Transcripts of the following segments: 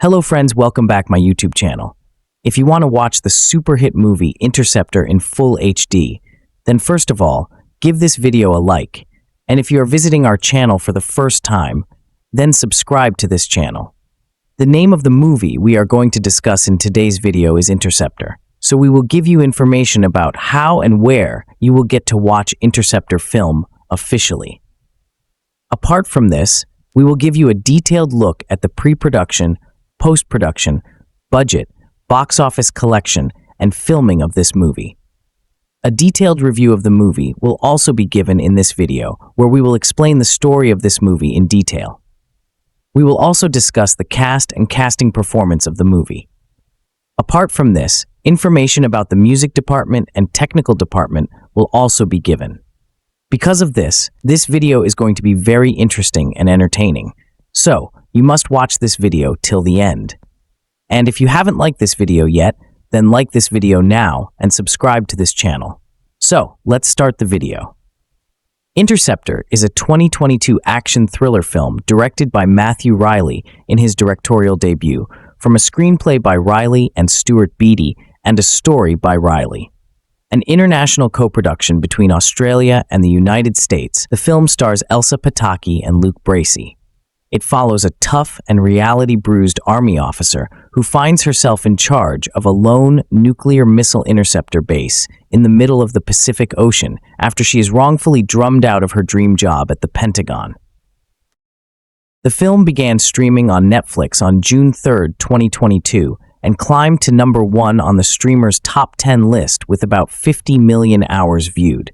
Hello friends, welcome back my YouTube channel. If you want to watch the super hit movie Interceptor in full HD, then first of all, give this video a like. And if you are visiting our channel for the first time, then subscribe to this channel. The name of the movie we are going to discuss in today's video is Interceptor. So we will give you information about how and where you will get to watch Interceptor film officially. Apart from this, we will give you a detailed look at the pre-production, post-production, budget, box office collection, and filming of this movie. A detailed review of the movie will also be given in this video, where we will explain the story of this movie in detail. We will also discuss the cast and casting performance of the movie. Apart from this, information about the music department and technical department will also be given. Because of this video is going to be very interesting and entertaining. So, you must watch this video till the end. And if you haven't liked this video yet, then like this video now and subscribe to this channel. So, let's start the video. Interceptor is a 2022 action thriller film directed by Matthew Reilly in his directorial debut, from a screenplay by Reilly and Stuart Beattie and a story by Reilly. An international co-production between Australia and the United States, the film stars Elsa Pataky and Bracey. It follows a tough and reality-bruised army officer who finds herself in charge of a lone nuclear missile interceptor base in the middle of the Pacific Ocean after she is wrongfully drummed out of her dream job at the Pentagon. The film began streaming on Netflix on June 3, 2022, and climbed to number 1 on the streamer's top 10 list with about 50 million hours viewed.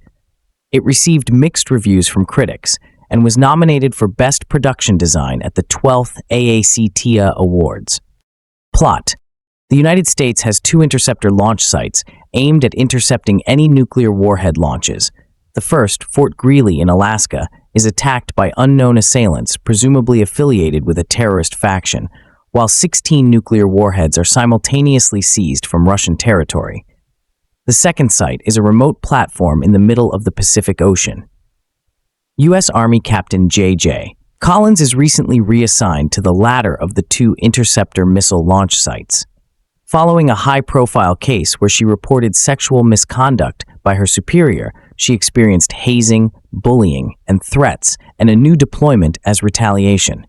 It received mixed reviews from critics, and was nominated for Best Production Design at the 12th AACTA Awards. Plot: the United States has 2 interceptor launch sites aimed at intercepting any nuclear warhead launches. The first, Fort Greely in Alaska, is attacked by unknown assailants presumably affiliated with a terrorist faction, while 16 nuclear warheads are simultaneously seized from Russian territory. The second site is a remote platform in the middle of the Pacific Ocean. U.S. Army Captain J.J. Collins is recently reassigned to the latter of the 2 interceptor missile launch sites. Following a high-profile case where she reported sexual misconduct by her superior, she experienced hazing, bullying, and threats, and a new deployment as retaliation.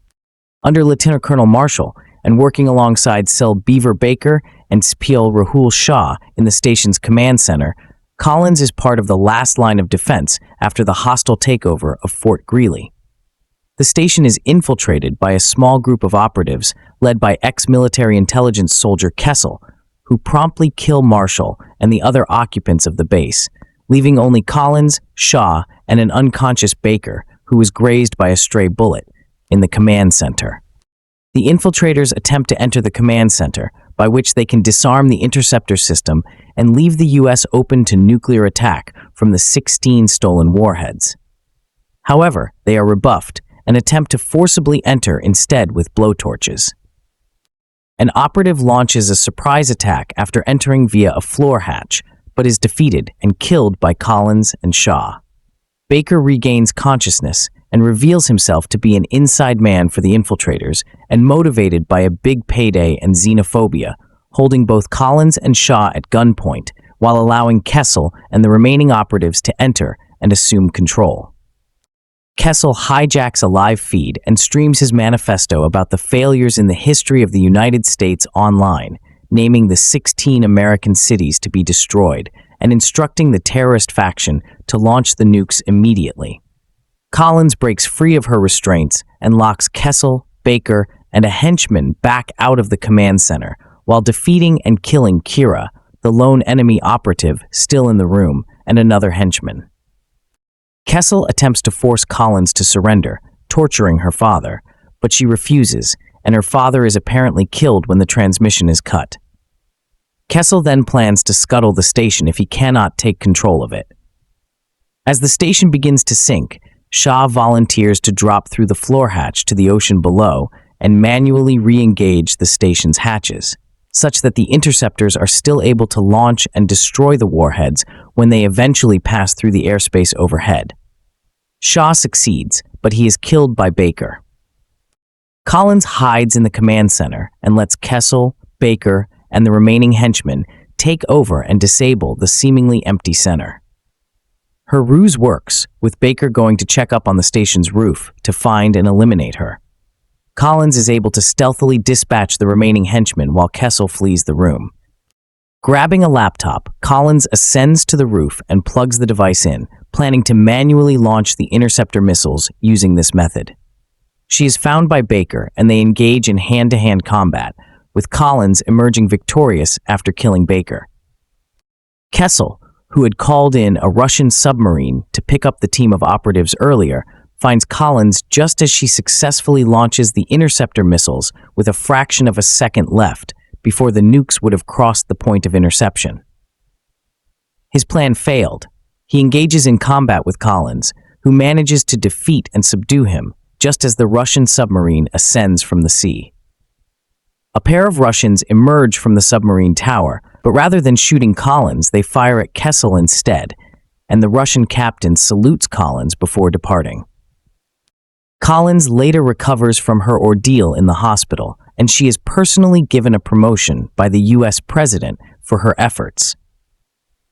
Under Lieutenant Colonel Marshall, and working alongside Cell Beaver Baker and Spiel Rahul Shah in the station's command center, Collins is part of the last line of defense after the hostile takeover of Fort Greely. The station is infiltrated by a small group of operatives led by ex-military intelligence soldier Kessel, who promptly kill Marshall and the other occupants of the base, leaving only Collins, Shaw, and an unconscious Baker, who was grazed by a stray bullet, in the command center. The infiltrators attempt to enter the command center, by which they can disarm the interceptor system and leave the U.S. open to nuclear attack from the 16 stolen warheads. However, they are rebuffed and attempt to forcibly enter instead with blowtorches. An operative launches a surprise attack after entering via a floor hatch, but is defeated and killed by Collins and Shaw. Baker regains consciousness and reveals himself to be an inside man for the infiltrators and motivated by a big payday and xenophobia, holding both Collins and Shaw at gunpoint while allowing Kessel and the remaining operatives to enter and assume control. Kessel hijacks a live feed and streams his manifesto about the failures in the history of the United States online, naming the 16 American cities to be destroyed and instructing the terrorist faction to launch the nukes immediately. Collins breaks free of her restraints and locks Kessel, Baker, and a henchman back out of the command center, while defeating and killing Kira, the lone enemy operative still in the room, and another henchman. Kessel attempts to force Collins to surrender, torturing her father, but she refuses, and her father is apparently killed when the transmission is cut. Kessel then plans to scuttle the station if he cannot take control of it. As the station begins to sink, Shaw volunteers to drop through the floor hatch to the ocean below and manually re-engage the station's hatches, such that the interceptors are still able to launch and destroy the warheads when they eventually pass through the airspace overhead. Shaw succeeds, but he is killed by Baker. Collins hides in the command center and lets Kessel, Baker, and the remaining henchmen take over and disable the seemingly empty center. Her ruse works, with Baker going to check up on the station's roof to find and eliminate her. Collins is able to stealthily dispatch the remaining henchmen while Kessel flees the room. Grabbing a laptop, Collins ascends to the roof and plugs the device in, planning to manually launch the Interceptor missiles using this method. She is found by Baker, and they engage in hand-to-hand combat, with Collins emerging victorious after killing Baker. Kessel, who had called in a Russian submarine to pick up the team of operatives earlier, finds Collins just as she successfully launches the Interceptor missiles with a fraction of a second left before the nukes would have crossed the point of interception. His plan failed. He engages in combat with Collins, who manages to defeat and subdue him just as the Russian submarine ascends from the sea. A pair of Russians emerge from the submarine tower, but rather than shooting Collins, they fire at Kessel instead, and the Russian captain salutes Collins before departing. Collins later recovers from her ordeal in the hospital, and she is personally given a promotion by the U.S. president for her efforts.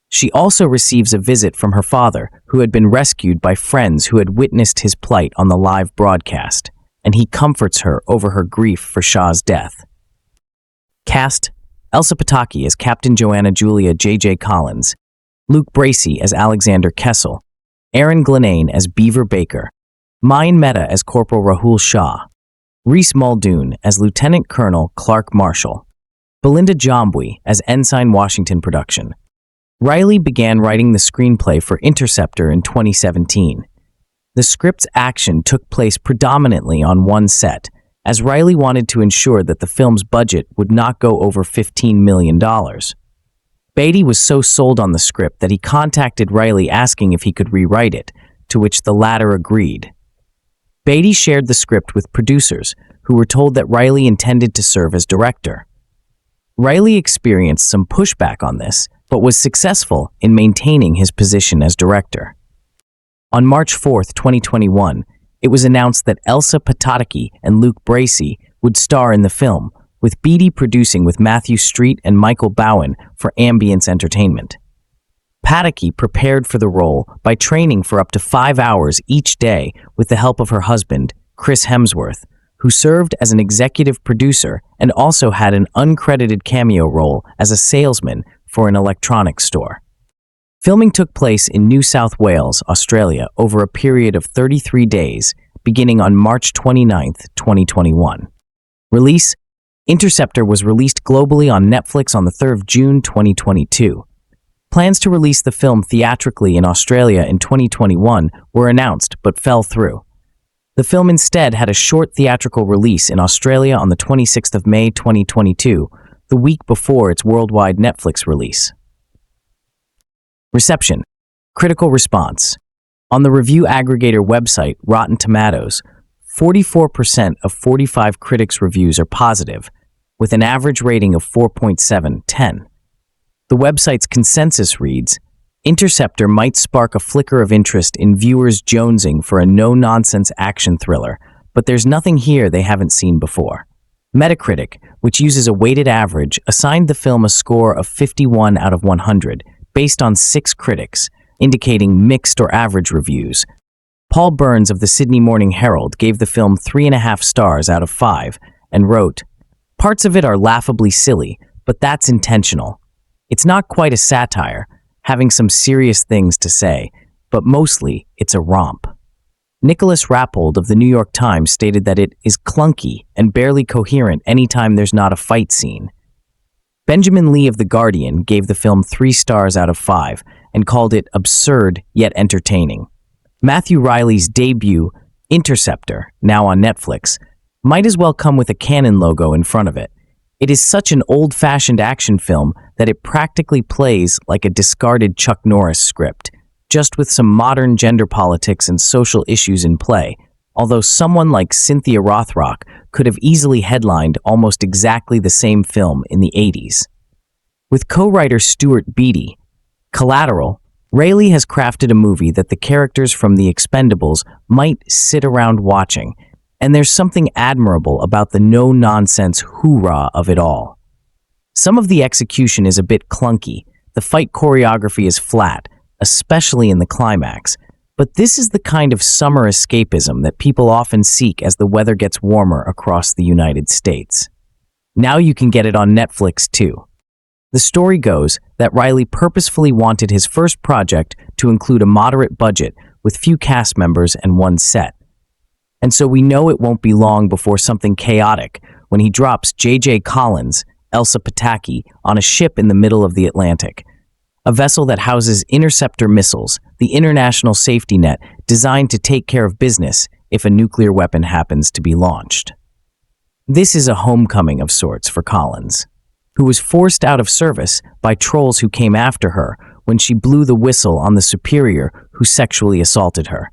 She also receives a visit from her father, who had been rescued by friends who had witnessed his plight on the live broadcast, and he comforts her over her grief for Shah's death. Cast: Elsa Pataky as Captain Joanna Julia J.J. Collins, Luke Bracey as Alexander Kessel, Aaron Glenane as Beaver Baker, Mayan Mehta as Corporal Rahul Shah, Reese Muldoon as Lieutenant Colonel Clark Marshall, Belinda Jombui as Ensign Washington Production. Reilly began writing the screenplay for Interceptor in 2017. The script's action took place predominantly on one set, as Reilly wanted to ensure that the film's budget would not go over $15 million. Beatty was so sold on the script that he contacted Reilly asking if he could rewrite it, to which the latter agreed. Beatty shared the script with producers, who were told that Reilly intended to serve as director. Reilly experienced some pushback on this, but was successful in maintaining his position as director. On March 4, 2021, it was announced that Elsa Pataky and Luke Bracey would star in the film, with Beatty producing with Matthew Street and Michael Boughen for Ambience Entertainment. Pataky prepared for the role by training for up to 5 hours each day with the help of her husband, Chris Hemsworth, who served as an executive producer and also had an uncredited cameo role as a salesman for an electronics store. Filming took place in New South Wales, Australia, over a period of 33 days, beginning on March 29, 2021. Release: Interceptor was released globally on Netflix on the 3rd of June 2022. Plans to release the film theatrically in Australia in 2021 were announced but fell through. The film instead had a short theatrical release in Australia on the 26th of May 2022, the week before its worldwide Netflix release. Reception: Critical response. On the review aggregator website Rotten Tomatoes, 44% of 45 critics' reviews are positive, with an average rating of 4.7/10. The website's consensus reads, Interceptor might spark a flicker of interest in viewers jonesing for a no-nonsense action thriller, but there's nothing here they haven't seen before. Metacritic, which uses a weighted average, assigned the film a score of 51 out of 100, based on 6 critics, indicating mixed or average reviews. Paul Burns of the Sydney Morning Herald gave the film 3.5 stars out of 5 and wrote, "Parts of it are laughably silly, but that's intentional. It's not quite a satire, having some serious things to say, but mostly it's a romp." Nicholas Rappold of the New York Times stated that it is clunky and barely coherent anytime there's not a fight scene. Benjamin Lee of The Guardian gave the film 3 stars out of 5 and called it absurd yet entertaining. Matthew Reilly's debut, Interceptor, now on Netflix, might as well come with a Canon logo in front of it. It is such an old-fashioned action film that it practically plays like a discarded Chuck Norris script, just with some modern gender politics and social issues in play, although someone like Cynthia Rothrock could have easily headlined almost exactly the same film in the 80s. With co-writer Stuart Beattie, Collateral, Reilly has crafted a movie that the characters from The Expendables might sit around watching, And there's something admirable about the no-nonsense hoorah of it all. Some of the execution is a bit clunky, the fight choreography is flat, especially in the climax, but this is the kind of summer escapism that people often seek as the weather gets warmer across the United States. Now you can get it on Netflix too. The story goes that Reilly purposefully wanted his first project to include a moderate budget with few cast members and one set. And so we know it won't be long before something chaotic when he drops J.J. Collins, Elsa Pataky, on a ship in the middle of the Atlantic, a vessel that houses Interceptor missiles, the international safety net designed to take care of business if a nuclear weapon happens to be launched. This is a homecoming of sorts for Collins, who was forced out of service by trolls who came after her when she blew the whistle on the superior who sexually assaulted her.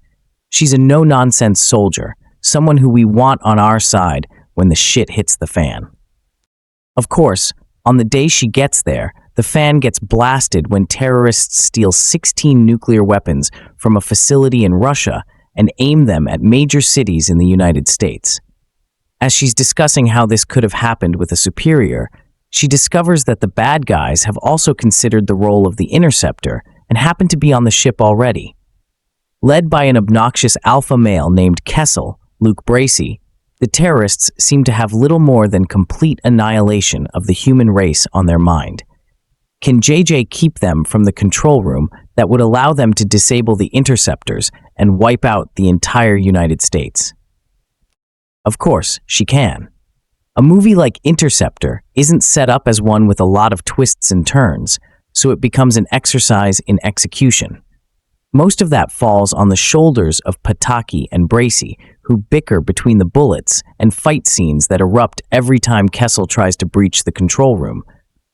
She's a no-nonsense soldier, someone who we want on our side when the shit hits the fan. Of course, on the day she gets there, the fan gets blasted when terrorists steal 16 nuclear weapons from a facility in Russia and aim them at major cities in the United States. As she's discussing how this could have happened with a superior, she discovers that the bad guys have also considered the role of the Interceptor and happen to be on the ship already. Led by an obnoxious alpha male named Kessel, Luke Bracey, the terrorists seem to have little more than complete annihilation of the human race on their mind. Can JJ keep them from the control room that would allow them to disable the interceptors and wipe out the entire United States? Of course, she can. A movie like Interceptor isn't set up as one with a lot of twists and turns, so it becomes an exercise in execution. Most of that falls on the shoulders of Pataky and Bracey, who bicker between the bullets and fight scenes that erupt every time Kessel tries to breach the control room.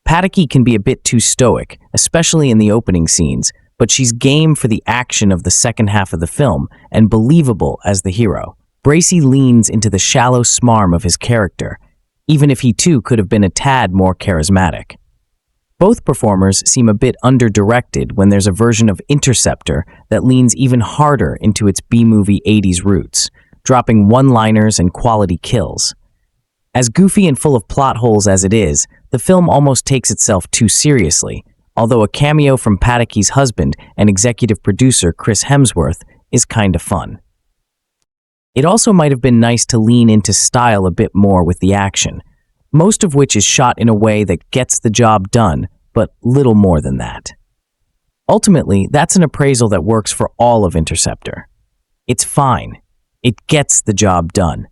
Pataky can be a bit too stoic, especially in the opening scenes, but she's game for the action of the second half of the film and believable as the hero. Bracey leans into the shallow smarm of his character, even if he too could have been a tad more charismatic. Both performers seem a bit under-directed when there's a version of Interceptor that leans even harder into its B-movie 80s roots, dropping one-liners and quality kills. As goofy and full of plot holes as it is, the film almost takes itself too seriously, although a cameo from Pataky's husband and executive producer Chris Hemsworth is kinda fun. It also might have been nice to lean into style a bit more with the action, most of which is shot in a way that gets the job done, but little more than that. Ultimately, that's an appraisal that works for all of Interceptor. It's fine. It gets the job done.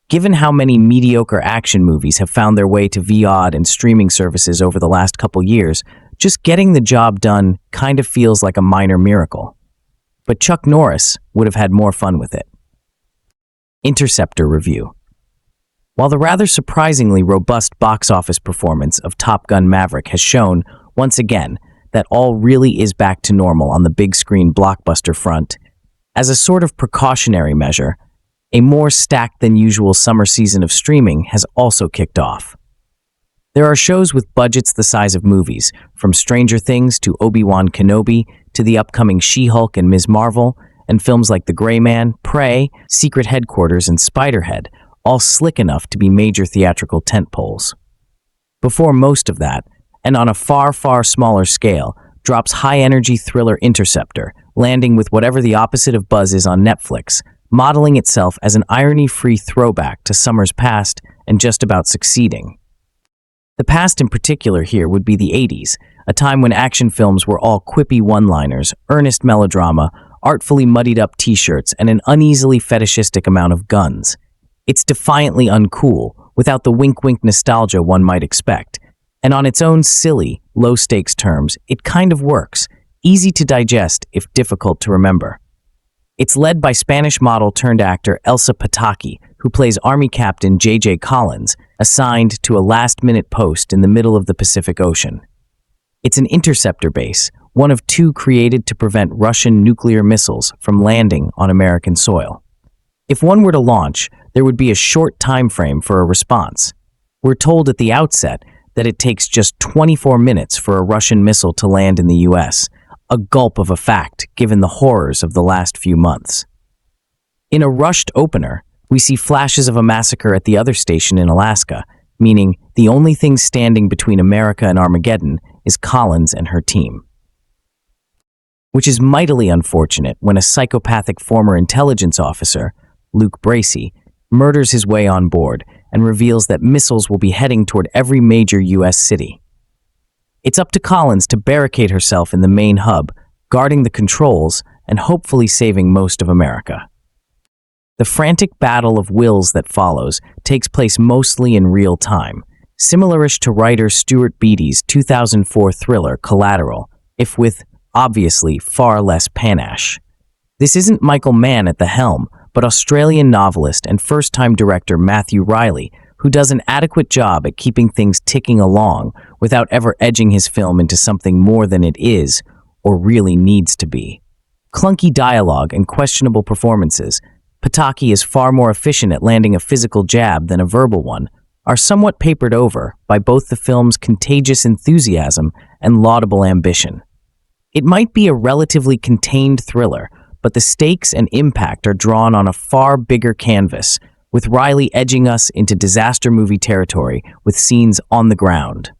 Given how many mediocre action movies have found their way to VOD and streaming services over the last couple years, just getting the job done kind of feels like a minor miracle. But Chuck Norris would have had more fun with it. Interceptor review. While the rather surprisingly robust box office performance of Top Gun Maverick has shown, once again, that all really is back to normal on the big screen blockbuster front, as a sort of precautionary measure, a more stacked than usual summer season of streaming has also kicked off. There are shows with budgets the size of movies, from Stranger Things to Obi-Wan Kenobi to the upcoming She-Hulk and Ms. Marvel, and films like The Gray Man, Prey, Secret Headquarters, and Spiderhead, all slick enough to be major theatrical tentpoles. Before most of that, and on a far, far smaller scale, drops high-energy thriller Interceptor, landing with whatever the opposite of buzz is on Netflix, modeling itself as an irony-free throwback to summers past and just about succeeding. The past in particular here would be the 80s, a time when action films were all quippy one-liners, earnest melodrama, artfully muddied up t-shirts, and an uneasily fetishistic amount of guns. It's defiantly uncool, without the wink-wink nostalgia one might expect. And on its own silly, low-stakes terms, it kind of works, easy to digest if difficult to remember. It's led by Spanish model turned actor Elsa Pataky, who plays Army Captain J.J. Collins, assigned to a last-minute post in the middle of the Pacific Ocean. It's an interceptor base, one of two created to prevent Russian nuclear missiles from landing on American soil. If one were to launch, there would be a short time frame for a response. We're told at the outset that it takes just 24 minutes for a Russian missile to land in the U.S., a gulp of a fact given the horrors of the last few months. In a rushed opener, We see flashes of a massacre at the other station in Alaska, meaning the only thing standing between America and Armageddon is Collins and her team. Which is mightily unfortunate when a psychopathic former intelligence officer, Luke Bracey, murders his way on board and reveals that missiles will be heading toward every major U.S. city. It's up to Collins to barricade herself in the main hub, guarding the controls and hopefully saving most of America. The frantic battle of wills that follows takes place mostly in real time, similarish to writer Stuart Beattie's 2004 thriller Collateral, if with, obviously, far less panache. This isn't Michael Mann at the helm, but Australian novelist and first-time director Matthew Reilly, who does an adequate job at keeping things ticking along without ever edging his film into something more than it is or really needs to be. Clunky dialogue and questionable performances, Pataky is far more efficient at landing a physical jab than a verbal one, are somewhat papered over by both the film's contagious enthusiasm and laudable ambition. It might be a relatively contained thriller, but the stakes and impact are drawn on a far bigger canvas, with Reilly edging us into disaster movie territory with scenes on the ground.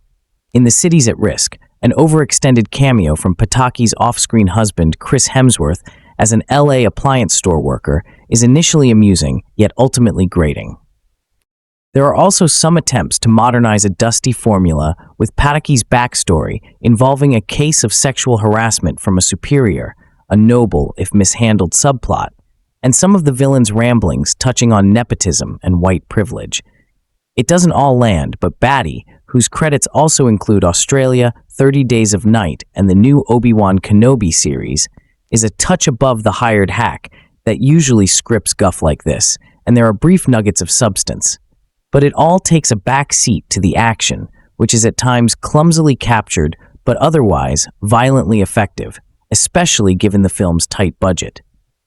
In The Cities at Risk, an overextended cameo from Pataky's off-screen husband, Chris Hemsworth, as an LA appliance store worker, is initially amusing, yet ultimately grating. There are also some attempts to modernize a dusty formula with Pataky's backstory involving a case of sexual harassment from a superior, a noble if mishandled subplot, and some of the villain's ramblings touching on nepotism and white privilege. It doesn't all land, but Batty, whose credits also include Australia, 30 Days of Night, and the new Obi-Wan Kenobi series, is a touch above the hired hack that usually scripts guff like this, and there are brief nuggets of substance. But it all takes a back seat to the action, which is at times clumsily captured, but otherwise violently effective, especially given the film's tight budget.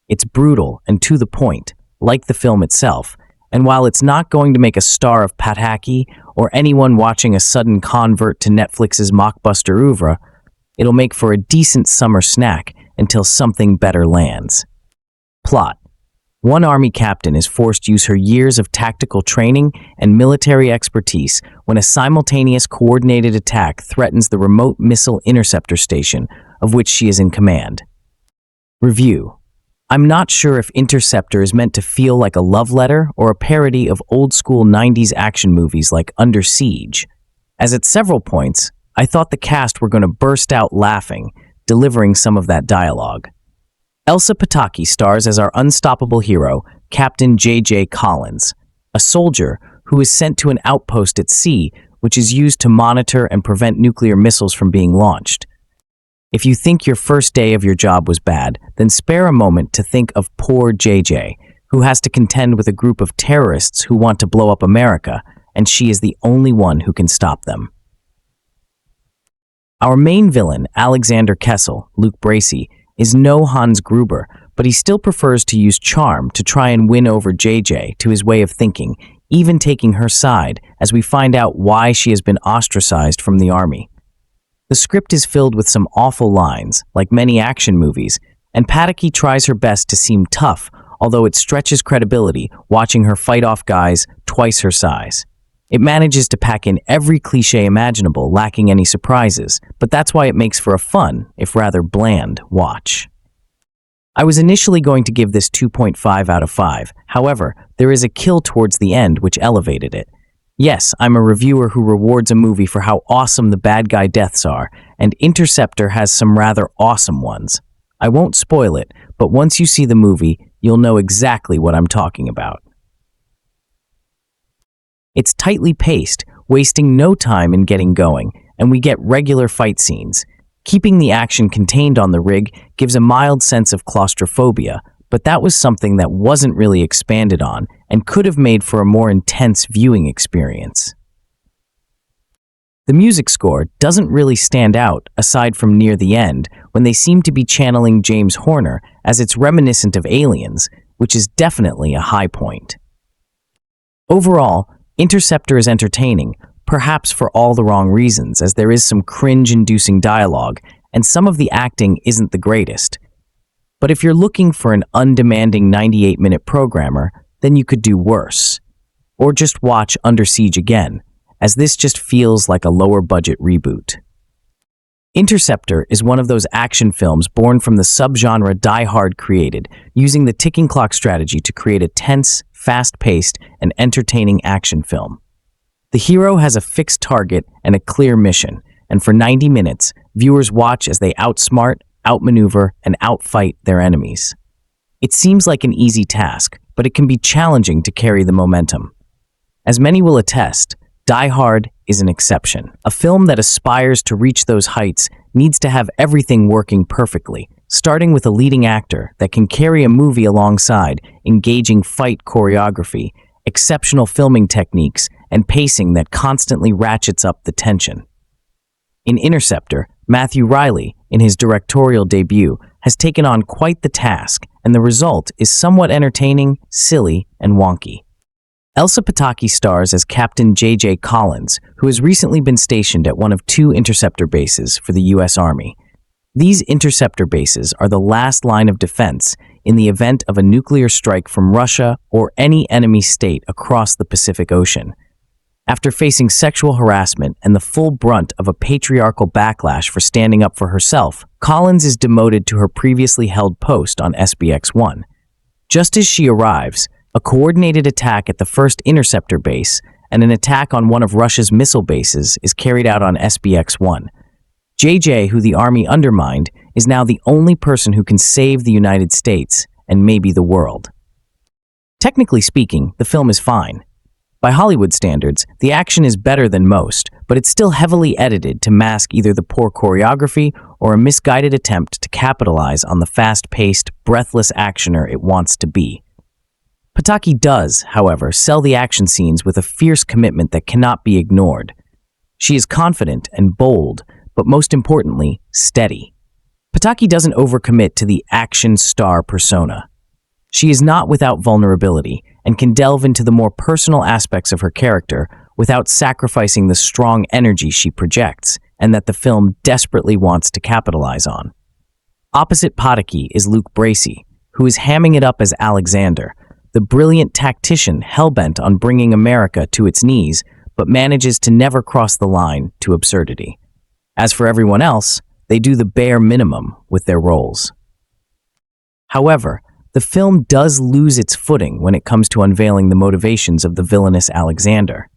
It's brutal and to the point, like the film itself, and while it's not going to make a star of Pataky or anyone watching a sudden convert to Netflix's mockbuster oeuvre, it'll make for a decent summer snack until something better lands. Plot. One Army captain is forced to use her years of tactical training and military expertise when a simultaneous coordinated attack threatens the remote missile interceptor station of which she is in command. Review. I'm not sure if Interceptor is meant to feel like a love letter or a parody of old-school 90s action movies like Under Siege, as at several points, I thought the cast were going to burst out laughing, delivering some of that dialogue. Elsa Pataky stars as our unstoppable hero, Captain J.J. Collins, a soldier who is sent to an outpost at sea which is used to monitor and prevent nuclear missiles from being launched. If you think your first day of your job was bad, then spare a moment to think of poor JJ, who has to contend with a group of terrorists who want to blow up America, and she is the only one who can stop them. Our main villain, Alexander Kessel, Luke Bracey, is no Hans Gruber, but he still prefers to use charm to try and win over JJ to his way of thinking, even taking her side as we find out why she has been ostracized from the army. The script is filled with some awful lines, like many action movies, and Pataky tries her best to seem tough, although it stretches credibility watching her fight off guys twice her size. It manages to pack in every cliché imaginable, lacking any surprises, but that's why it makes for a fun, if rather bland, watch. I was initially going to give this 2.5 out of 5, however, there is a kill towards the end which elevated it. Yes, I'm a reviewer who rewards a movie for how awesome the bad guy deaths are, and Interceptor has some rather awesome ones. I won't spoil it, but once you see the movie, you'll know exactly what I'm talking about. It's tightly paced, wasting no time in getting going, and we get regular fight scenes. Keeping the action contained on the rig gives a mild sense of claustrophobia, but that was something that wasn't really expanded on and could have made for a more intense viewing experience. The music score doesn't really stand out aside from near the end when they seem to be channeling James Horner as it's reminiscent of Aliens, which is definitely a high point. Overall, Interceptor is entertaining, perhaps for all the wrong reasons, as there is some cringe-inducing dialogue and some of the acting isn't the greatest. But if you're looking for an undemanding 98-minute programmer, then you could do worse. Or just watch Under Siege again, as this just feels like a lower-budget reboot. Interceptor is one of those action films born from the subgenre Die Hard created, using the ticking clock strategy to create a tense, fast-paced, and entertaining action film. The hero has a fixed target and a clear mission, and for 90 minutes, viewers watch as they outsmart, outmaneuver, and outfight their enemies. It seems like an easy task, but it can be challenging to carry the momentum. As many will attest, Die Hard is an exception. A film that aspires to reach those heights needs to have everything working perfectly, starting with a leading actor that can carry a movie alongside engaging fight choreography, exceptional filming techniques, and pacing that constantly ratchets up the tension. In Interceptor, Matthew Reilly, in his directorial debut, has taken on quite the task, and the result is somewhat entertaining, silly, and wonky. Elsa Pataky stars as Captain J.J. Collins, who has recently been stationed at one of 2 interceptor bases for the U.S. Army. These interceptor bases are the last line of defense in the event of a nuclear strike from Russia or any enemy state across the Pacific Ocean. After facing sexual harassment and the full brunt of a patriarchal backlash for standing up for herself, Collins is demoted to her previously held post on SBX-1. Just as she arrives, a coordinated attack at the first interceptor base and an attack on one of Russia's missile bases is carried out on SBX-1. JJ, who the Army undermined, is now the only person who can save the United States and maybe the world. Technically speaking, the film is fine. By Hollywood standards, the action is better than most, but it's still heavily edited to mask either the poor choreography or a misguided attempt to capitalize on the fast-paced, breathless actioner it wants to be. Pataky does, however, sell the action scenes with a fierce commitment that cannot be ignored. She is confident and bold, but most importantly, steady. Pataky doesn't overcommit to the action star persona. She is not without vulnerability and can delve into the more personal aspects of her character without sacrificing the strong energy she projects and that the film desperately wants to capitalize on. Opposite Pataky is Luke Bracey, who is hamming it up as Alexander, the brilliant tactician hell-bent on bringing America to its knees, but manages to never cross the line to absurdity. As for everyone else, they do the bare minimum with their roles. However, the film does lose its footing when it comes to unveiling the motivations of the villainous Alexander.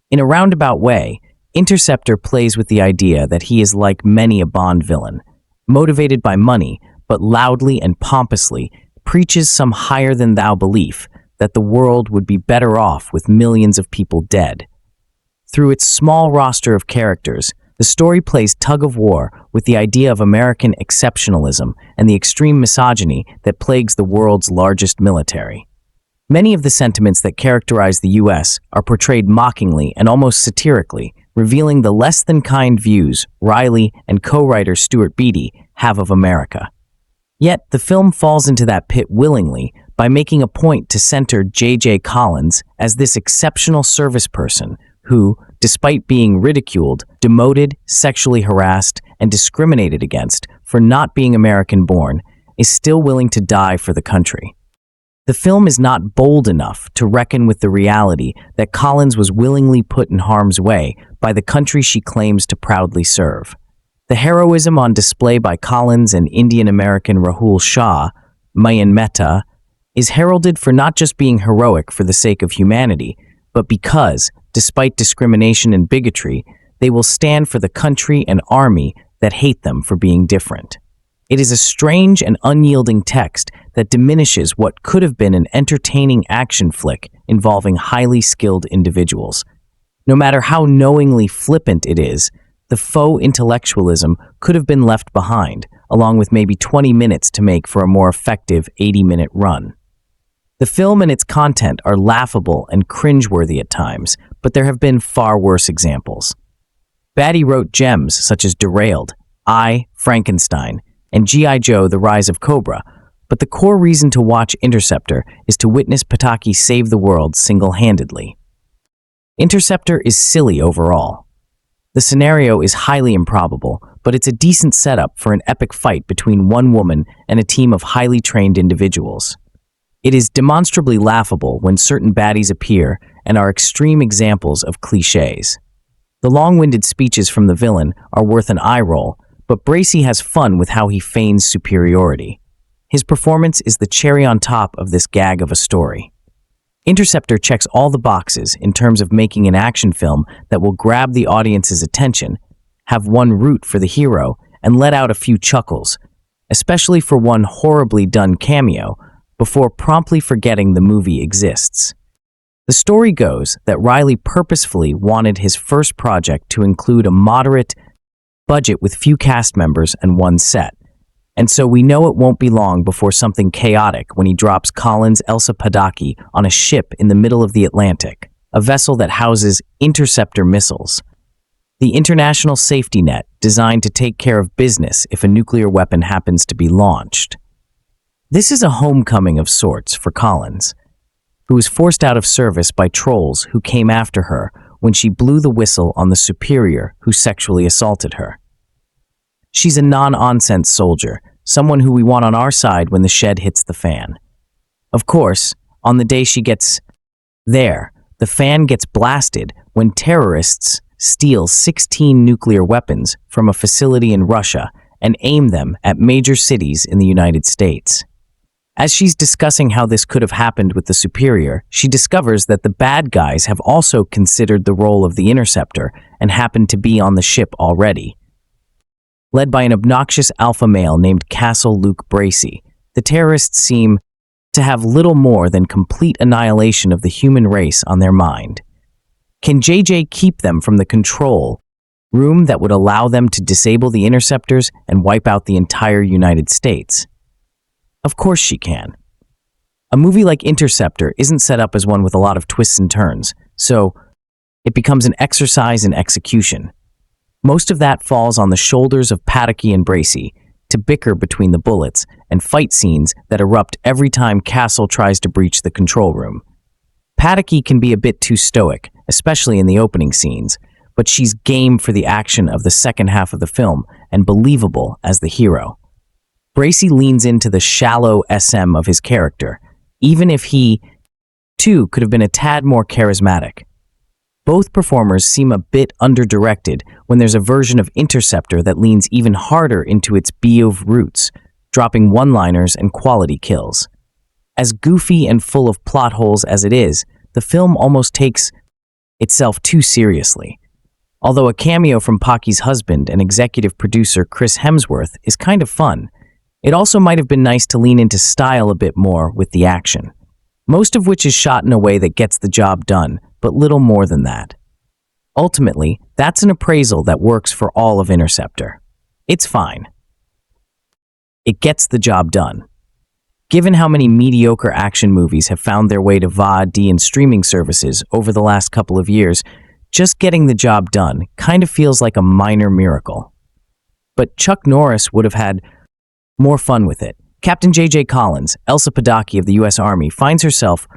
In a roundabout way, Interceptor plays with the idea that he is like many a Bond villain, motivated by money, but loudly and pompously preaches some higher-than-thou belief that the world would be better off with millions of people dead. Through its small roster of characters, the story plays tug-of-war with the idea of American exceptionalism and the extreme misogyny that plagues the world's largest military. Many of the sentiments that characterize the U.S. are portrayed mockingly and almost satirically, revealing the less-than-kind views Reilly and co-writer Stuart Beattie have of America. Yet, the film falls into that pit willingly by making a point to center J.J. Collins as this exceptional service person who, despite being ridiculed, demoted, sexually harassed, and discriminated against for not being American-born, is still willing to die for the country. The film is not bold enough to reckon with the reality that Collins was willingly put in harm's way by the country she claims to proudly serve. The heroism on display by Collins and Indian-American Rahul Shah, Mayan Mehta, is heralded for not just being heroic for the sake of humanity, but because, despite discrimination and bigotry, they will stand for the country and army that hate them for being different. It is a strange and unyielding text that diminishes what could have been an entertaining action flick involving highly skilled individuals. No matter how knowingly flippant it is, the faux intellectualism could have been left behind, along with maybe 20 minutes to make for a more effective 80-minute run. The film and its content are laughable and cringeworthy at times, but there have been far worse examples. Batty wrote gems such as Derailed, I, Frankenstein, and G.I. Joe, The Rise of Cobra, but the core reason to watch Interceptor is to witness Pataky save the world single-handedly. Interceptor is silly overall. The scenario is highly improbable, but it's a decent setup for an epic fight between one woman and a team of highly trained individuals. It is demonstrably laughable when certain baddies appear and are extreme examples of cliches. The long-winded speeches from the villain are worth an eye roll, but Bracey has fun with how he feigns superiority. His performance is the cherry on top of this gag of a story. Interceptor checks all the boxes in terms of making an action film that will grab the audience's attention, have one root for the hero, and let out a few chuckles, especially for one horribly done cameo, before promptly forgetting the movie exists. The story goes that Reilly purposefully wanted his first project to include a moderate budget with few cast members and one set, and so we know it won't be long before something chaotic when he drops Colin's Elsa Pataky on a ship in the middle of the Atlantic, a vessel that houses Interceptor missiles, the international safety net designed to take care of business if a nuclear weapon happens to be launched. This is a homecoming of sorts for Collins, who was forced out of service by trolls who came after her when she blew the whistle on the superior who sexually assaulted her. She's a non-nonsense soldier, someone who we want on our side when the shed hits the fan. Of course, on the day she gets there, the fan gets blasted when terrorists steal 16 nuclear weapons from a facility in Russia and aim them at major cities in the United States. As she's discussing how this could have happened with the superior, she discovers that the bad guys have also considered the role of the Interceptor and happened to be on the ship already. Led by an obnoxious alpha male named Castle Luke Bracey, the terrorists seem to have little more than complete annihilation of the human race on their mind. Can JJ keep them from the control room that would allow them to disable the interceptors and wipe out the entire United States? Of course she can. A movie like Interceptor isn't set up as one with a lot of twists and turns, so it becomes an exercise in execution. Most of that falls on the shoulders of Pataky and Bracey to bicker between the bullets and fight scenes that erupt every time Castle tries to breach the control room. Pataky can be a bit too stoic, especially in the opening scenes, but she's game for the action of the second half of the film and believable as the hero. Bracey leans into the shallow SM of his character, even if he, too, could have been a tad more charismatic. Both performers seem a bit under-directed when there's a version of Interceptor that leans even harder into its Beov roots, dropping one-liners and quality kills. As goofy and full of plot holes as it is, the film almost takes itself too seriously. Although a cameo from Packy's husband and executive producer Chris Hemsworth is kind of fun, it also might have been nice to lean into style a bit more with the action, most of which is shot in a way that gets the job done, but little more than that. Ultimately, that's an appraisal that works for all of Interceptor. It's fine. It gets the job done. Given how many mediocre action movies have found their way to VOD and streaming services over the last couple of years, just getting the job done kind of feels like a minor miracle. But Chuck Norris would have had more fun with it. Captain J.J. Collins, Elsa Pataky of the U.S. Army, finds herself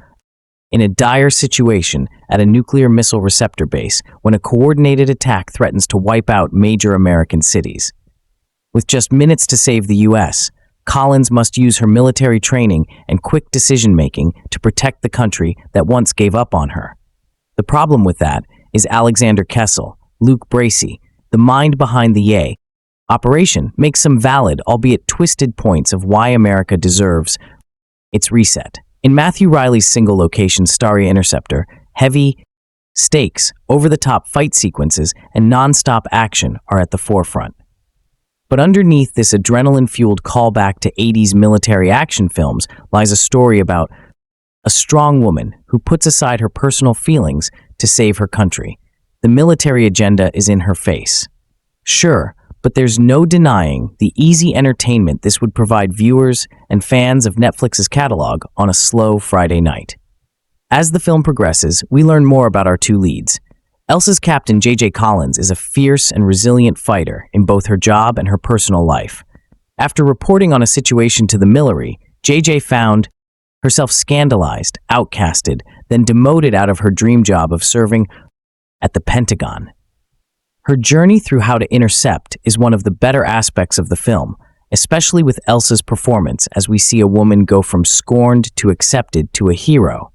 in a dire situation at a nuclear missile receptor base when a coordinated attack threatens to wipe out major American cities. With just minutes to save the U.S., Collins must use her military training and quick decision-making to protect the country that once gave up on her. The problem with that is Alexander Kessel, Luke Bracey, the mind behind the Yay operation, makes some valid, albeit twisted points of why America deserves its reset. In Matthew Reilly's single-location Starry Interceptor, heavy stakes, over-the-top fight sequences, and non-stop action are at the forefront. But underneath this adrenaline-fueled callback to 80s military action films lies a story about a strong woman who puts aside her personal feelings to save her country. The military agenda is in her face. Sure, but there's no denying the easy entertainment this would provide viewers and fans of Netflix's catalog on a slow Friday night. As the film progresses, we learn more about our two leads. Elsa's captain, J.J. Collins, is a fierce and resilient fighter in both her job and her personal life. After reporting on a situation to the Millery, J.J. found herself scandalized, outcasted, then demoted out of her dream job of serving at the Pentagon. Her journey through how to intercept is one of the better aspects of the film, especially with Elsa's performance as we see a woman go from scorned to accepted to a hero.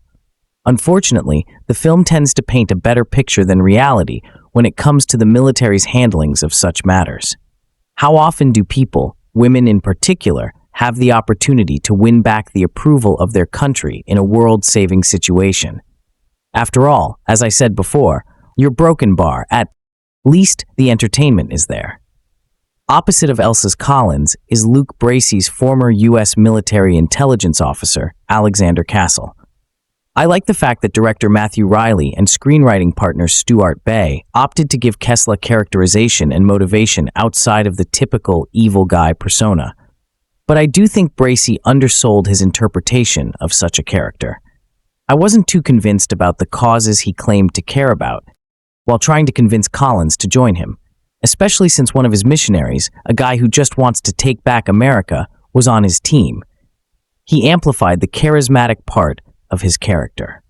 Unfortunately, the film tends to paint a better picture than reality when it comes to the military's handlings of such matters. How often do people, women in particular, have the opportunity to win back the approval of their country in a world-saving situation? After all, as I said before, you're broken bar, at least the entertainment is there. Opposite of Elsa's Collins is Luke Bracey's former U.S. military intelligence officer, Alexander Castle. I like the fact that director Matthew Reilly and screenwriting partner Stuart Bay opted to give Kessler characterization and motivation outside of the typical evil guy persona. But I do think Bracey undersold his interpretation of such a character. I wasn't too convinced about the causes he claimed to care about while trying to convince Collins to join him, especially since one of his missionaries, a guy who just wants to take back America, was on his team. He amplified the charismatic part of his character.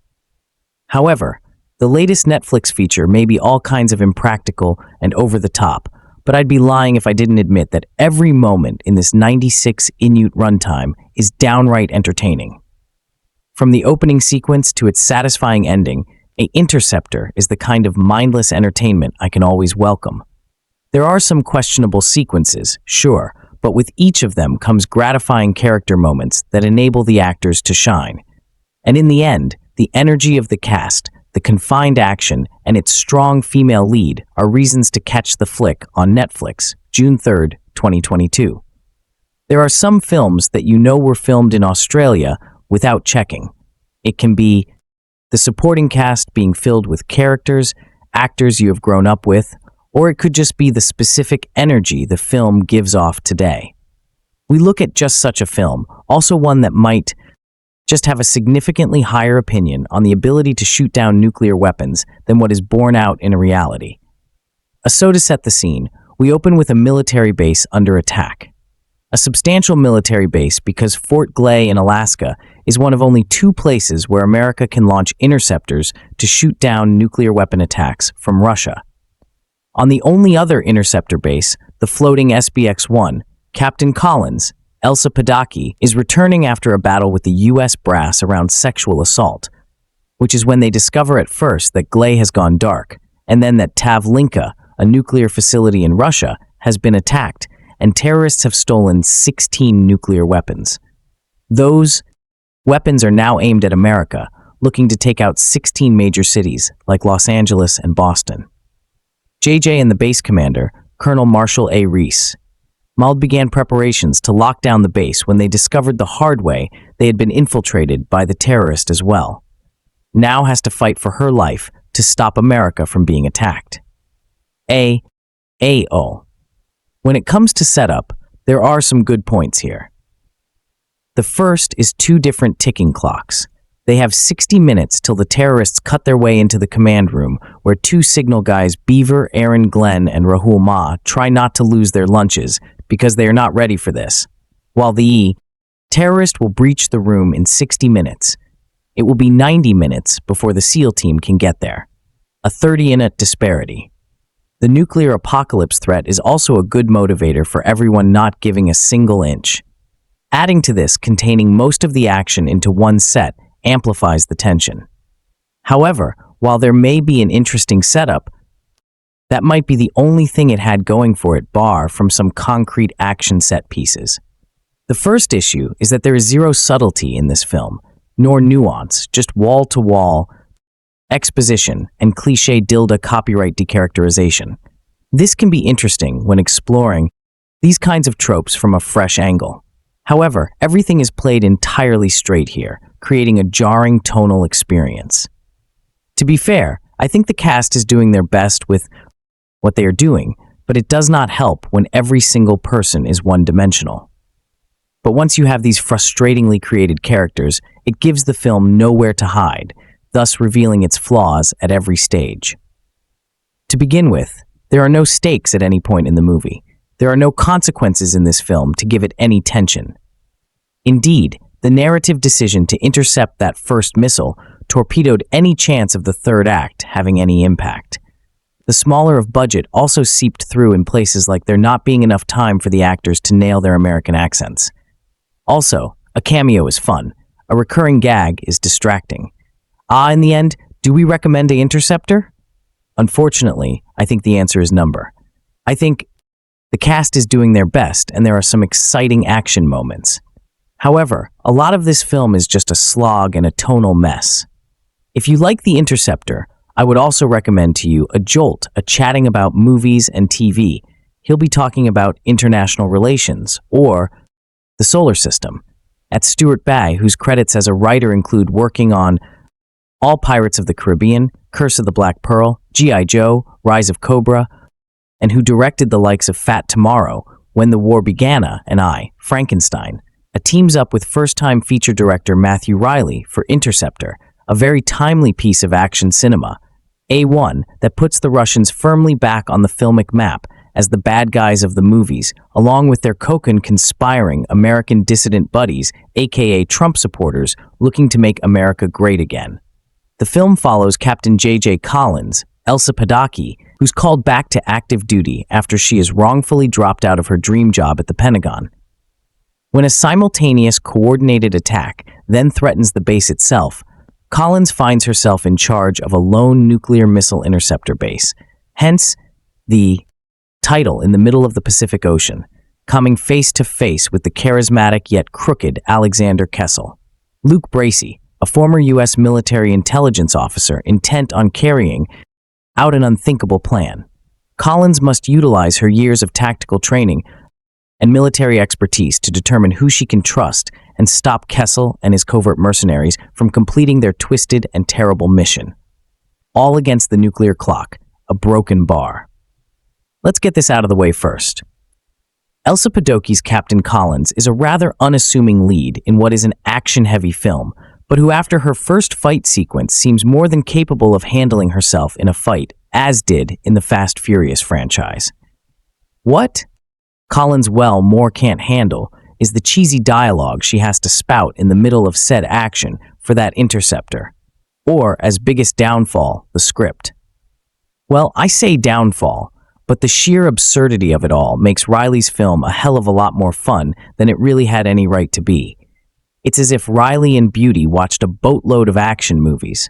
However, the latest Netflix feature may be all kinds of impractical and over the top, but I'd be lying if I didn't admit that every moment in this 96-minute runtime is downright entertaining. From the opening sequence to its satisfying ending, Interceptor is the kind of mindless entertainment I can always welcome. There are some questionable sequences, sure, but with each of them comes gratifying character moments that enable the actors to shine. And in the end, the energy of the cast, the confined action, and its strong female lead are reasons to catch the flick on Netflix, June 3rd, 2022. There are some films that you know were filmed in Australia without checking. It can be the supporting cast being filled with characters, actors you have grown up with, or it could just be the specific energy the film gives off today. We look at just such a film, also one that might just have a significantly higher opinion on the ability to shoot down nuclear weapons than what is borne out in a reality. So to set the scene, we open with a military base under attack. A substantial military base because Fort Glay in Alaska is one of only 2 places where America can launch interceptors to shoot down nuclear weapon attacks from Russia. On the only other interceptor base, the floating SBX-1, Captain Collins, Elsa Pataky, is returning after a battle with the U.S. brass around sexual assault, which is when they discover at first that Glay has gone dark, and then that Tavlinka, a nuclear facility in Russia, has been attacked, and terrorists have stolen 16 nuclear weapons. Those weapons are now aimed at America, looking to take out 16 major cities like Los Angeles and Boston. JJ and the base commander, Colonel Marshall A. Reese, Maud began preparations to lock down the base when they discovered the hard way they had been infiltrated by the terrorist as well. Now has to fight for her life to stop America from being attacked. AO. When it comes to setup, there are some good points here. The first is 2 different ticking clocks. They have 60 minutes till the terrorists cut their way into the command room, where 2 signal guys, Beaver, Aaron Glenn, and Rahul Ma, try not to lose their lunches because they are not ready for this. While the terrorist will breach the room in 60 minutes. It will be 90 minutes before the SEAL team can get there. A 30-minute disparity. The nuclear apocalypse threat is also a good motivator for everyone not giving a single inch. Adding to this, containing most of the action into one set amplifies the tension. However, while there may be an interesting setup, that might be the only thing it had going for it bar from some concrete action set pieces. The first issue is that there is zero subtlety in this film, nor nuance, just wall-to-wall exposition and cliché dilda copyright decharacterization. This can be interesting when exploring these kinds of tropes from a fresh angle. However, everything is played entirely straight here, creating a jarring tonal experience. To be fair, I think the cast is doing their best with what they are doing, but it does not help when every single person is one-dimensional. But once you have these frustratingly created characters, it gives the film nowhere to hide, thus revealing its flaws at every stage. To begin with, there are no stakes at any point in the movie. There are no consequences in this film to give it any tension. Indeed, the narrative decision to intercept that first missile torpedoed any chance of the third act having any impact. The smaller of budget also seeped through in places like there not being enough time for the actors to nail their American accents. Also, a cameo is fun. A recurring gag is distracting. In the end, do we recommend a Interceptor? Unfortunately, I think the answer is number. I think the cast is doing their best and there are some exciting action moments. However, a lot of this film is just a slog and a tonal mess. If you like The Interceptor, I would also recommend to you A Jolt, a chatting about movies and TV. He'll be talking about international relations or the solar system. At Stuart Bay, whose credits as a writer include working on All Pirates of the Caribbean, Curse of the Black Pearl, G.I. Joe, Rise of Cobra, and who directed the likes of Fat Tomorrow, When the War Began, and Frankenstein, teams up with first-time feature director Matthew Reilly for Interceptor, a very timely piece of action cinema. A1 that puts the Russians firmly back on the filmic map as the bad guys of the movies, along with their conspiring American dissident buddies, aka Trump supporters, looking to make America great again. The film follows Captain J.J. Collins, Elsa Pataky, who's called back to active duty after she is wrongfully dropped out of her dream job at the Pentagon. When a simultaneous coordinated attack then threatens the base itself, Collins finds herself in charge of a lone nuclear missile interceptor base, hence the title in the middle of the Pacific Ocean, coming face to face with the charismatic yet crooked Alexander Kessel. Luke Bracey, a former U.S. military intelligence officer intent on carrying out an unthinkable plan. Collins must utilize her years of tactical training and military expertise to determine who she can trust and stop Kessel and his covert mercenaries from completing their twisted and terrible mission. All against the nuclear clock, a broken bar. Let's get this out of the way first. Elsa Pataky's Captain Collins is a rather unassuming lead in what is an action-heavy film, but who after her first fight sequence seems more than capable of handling herself in a fight, as did in the Fast Furious franchise. What Collins more can't handle is the cheesy dialogue she has to spout in the middle of said action for that Interceptor. Or, as biggest downfall, the script. Well, I say downfall, but the sheer absurdity of it all makes Reilly's film a hell of a lot more fun than it really had any right to be. It's as if Reilly and Beauty watched a boatload of action movies,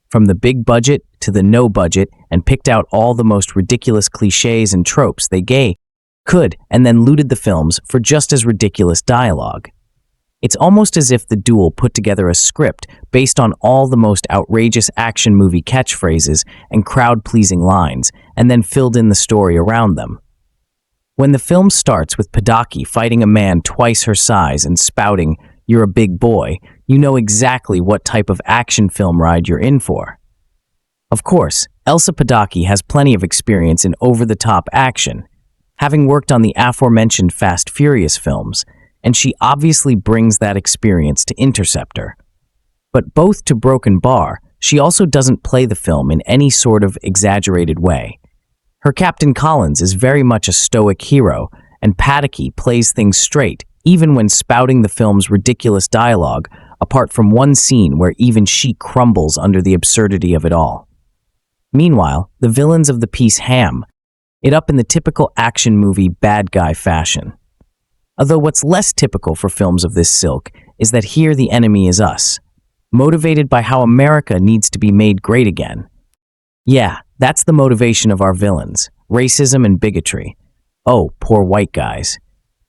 from the big budget to the no budget, and picked out all the most ridiculous cliches and tropes they could, and then looted the films for just as ridiculous dialogue. It's almost as if the duo put together a script based on all the most outrageous action movie catchphrases and crowd-pleasing lines, and then filled in the story around them. When the film starts with Pataky fighting a man twice her size and spouting, "You're a big boy," you know exactly what type of action film ride you're in for. Of course, Elsa Pataky has plenty of experience in over-the-top action, having worked on the aforementioned Fast Furious films, and she obviously brings that experience to Interceptor. But both to Broken Bar, she also doesn't play the film in any sort of exaggerated way. Her Captain Collins is very much a stoic hero, and Pataky plays things straight, even when spouting the film's ridiculous dialogue, apart from one scene where even she crumbles under the absurdity of it all. Meanwhile, the villains of the piece ham it up in the typical action movie bad guy fashion. Although what's less typical for films of this silk is that here the enemy is us, motivated by how America needs to be made great again. Yeah, that's the motivation of our villains, racism and bigotry. Oh, poor white guys.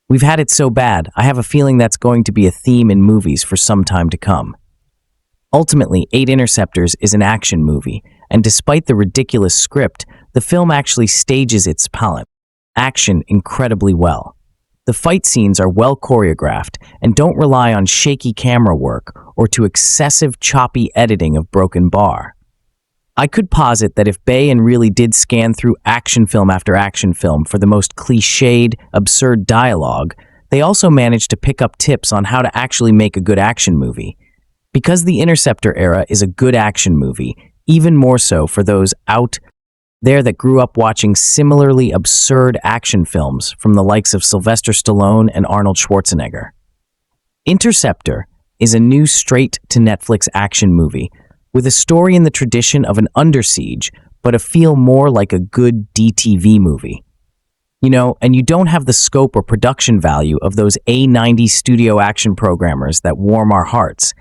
We've had it so bad, I have a feeling that's going to be a theme in movies for some time to come. Ultimately, 8 Interceptors is an action movie, and despite the ridiculous script, the film actually stages its action incredibly well. The fight scenes are well choreographed and don't rely on shaky camera work or to excessive choppy editing of Broken Bar. I could posit that if Bay and Reilly did scan through action film after action film for the most cliched, absurd dialogue, they also managed to pick up tips on how to actually make a good action movie. Because the Interceptor era is a good action movie, even more so for those out there that grew up watching similarly absurd action films from the likes of Sylvester Stallone and Arnold Schwarzenegger. Interceptor is a new straight-to-Netflix action movie with a story in the tradition of an under siege but a feel more like a good DTV movie. And you don't have the scope or production value of those A90 studio action programmers that warm our hearts.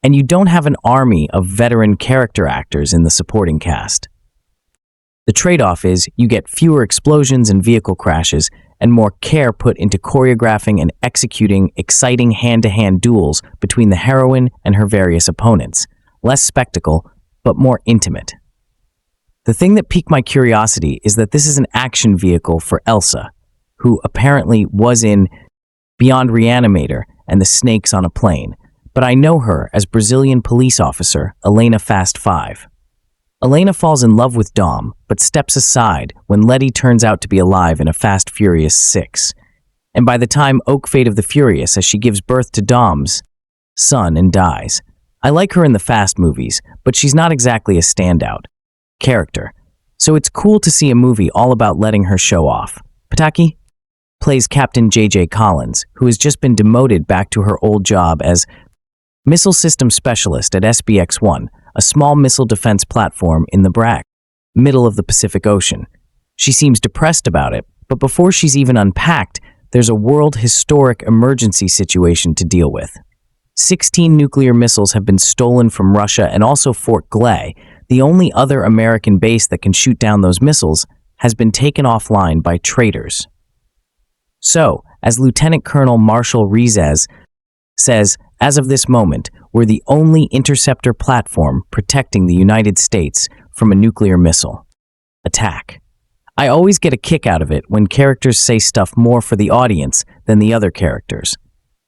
And you don't have an army of veteran character actors in the supporting cast. The trade-off is you get fewer explosions and vehicle crashes and more care put into choreographing and executing exciting hand-to-hand duels between the heroine and her various opponents. Less spectacle, but more intimate. The thing that piqued my curiosity is that this is an action vehicle for Elsa, who apparently was in Beyond Reanimator and The Snakes on a Plane, but I know her as Brazilian police officer Elena Fast 5. Elena falls in love with Dom, but steps aside when Letty turns out to be alive in a Fast Furious 6. And by the time Oak Fate of the Furious, as she gives birth to Dom's son and dies. I like her in the Fast movies, but she's not exactly a standout character. So it's cool to see a movie all about letting her show off. Pataky plays Captain J.J. Collins, who has just been demoted back to her old job as Missile System Specialist at SBX-1, a small missile defense platform in the middle of the Pacific Ocean. She seems depressed about it, but before she's even unpacked, there's a world historic emergency situation to deal with. 16 nuclear missiles have been stolen from Russia, and also Fort Glay, the only other American base that can shoot down those missiles, has been taken offline by traitors. So, as Lieutenant Colonel Marshall Rizes says, as of this moment, we're the only interceptor platform protecting the United States from a nuclear missile attack. I always get a kick out of it when characters say stuff more for the audience than the other characters.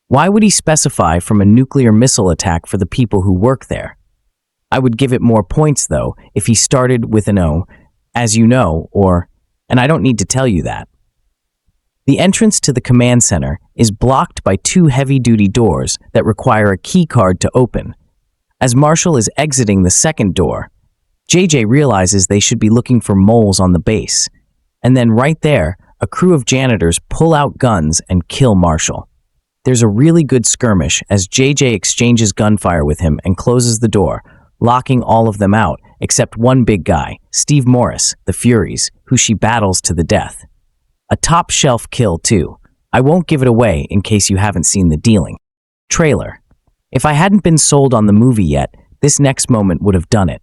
Why would he specify from a nuclear missile attack for the people who work there? I would give it more points, though, if he started with an O, as you know, or, and I don't need to tell you that. The entrance to the command center is blocked by two heavy-duty doors that require a key card to open. As Marshall is exiting the second door, JJ realizes they should be looking for moles on the base. And then right there, a crew of janitors pull out guns and kill Marshall. There's a really good skirmish as JJ exchanges gunfire with him and closes the door, locking all of them out except one big guy, Steve Morris, the Furies, who she battles to the death. A top-shelf kill, too. I won't give it away in case you haven't seen the dealing trailer. If I hadn't been sold on the movie yet, this next moment would have done it.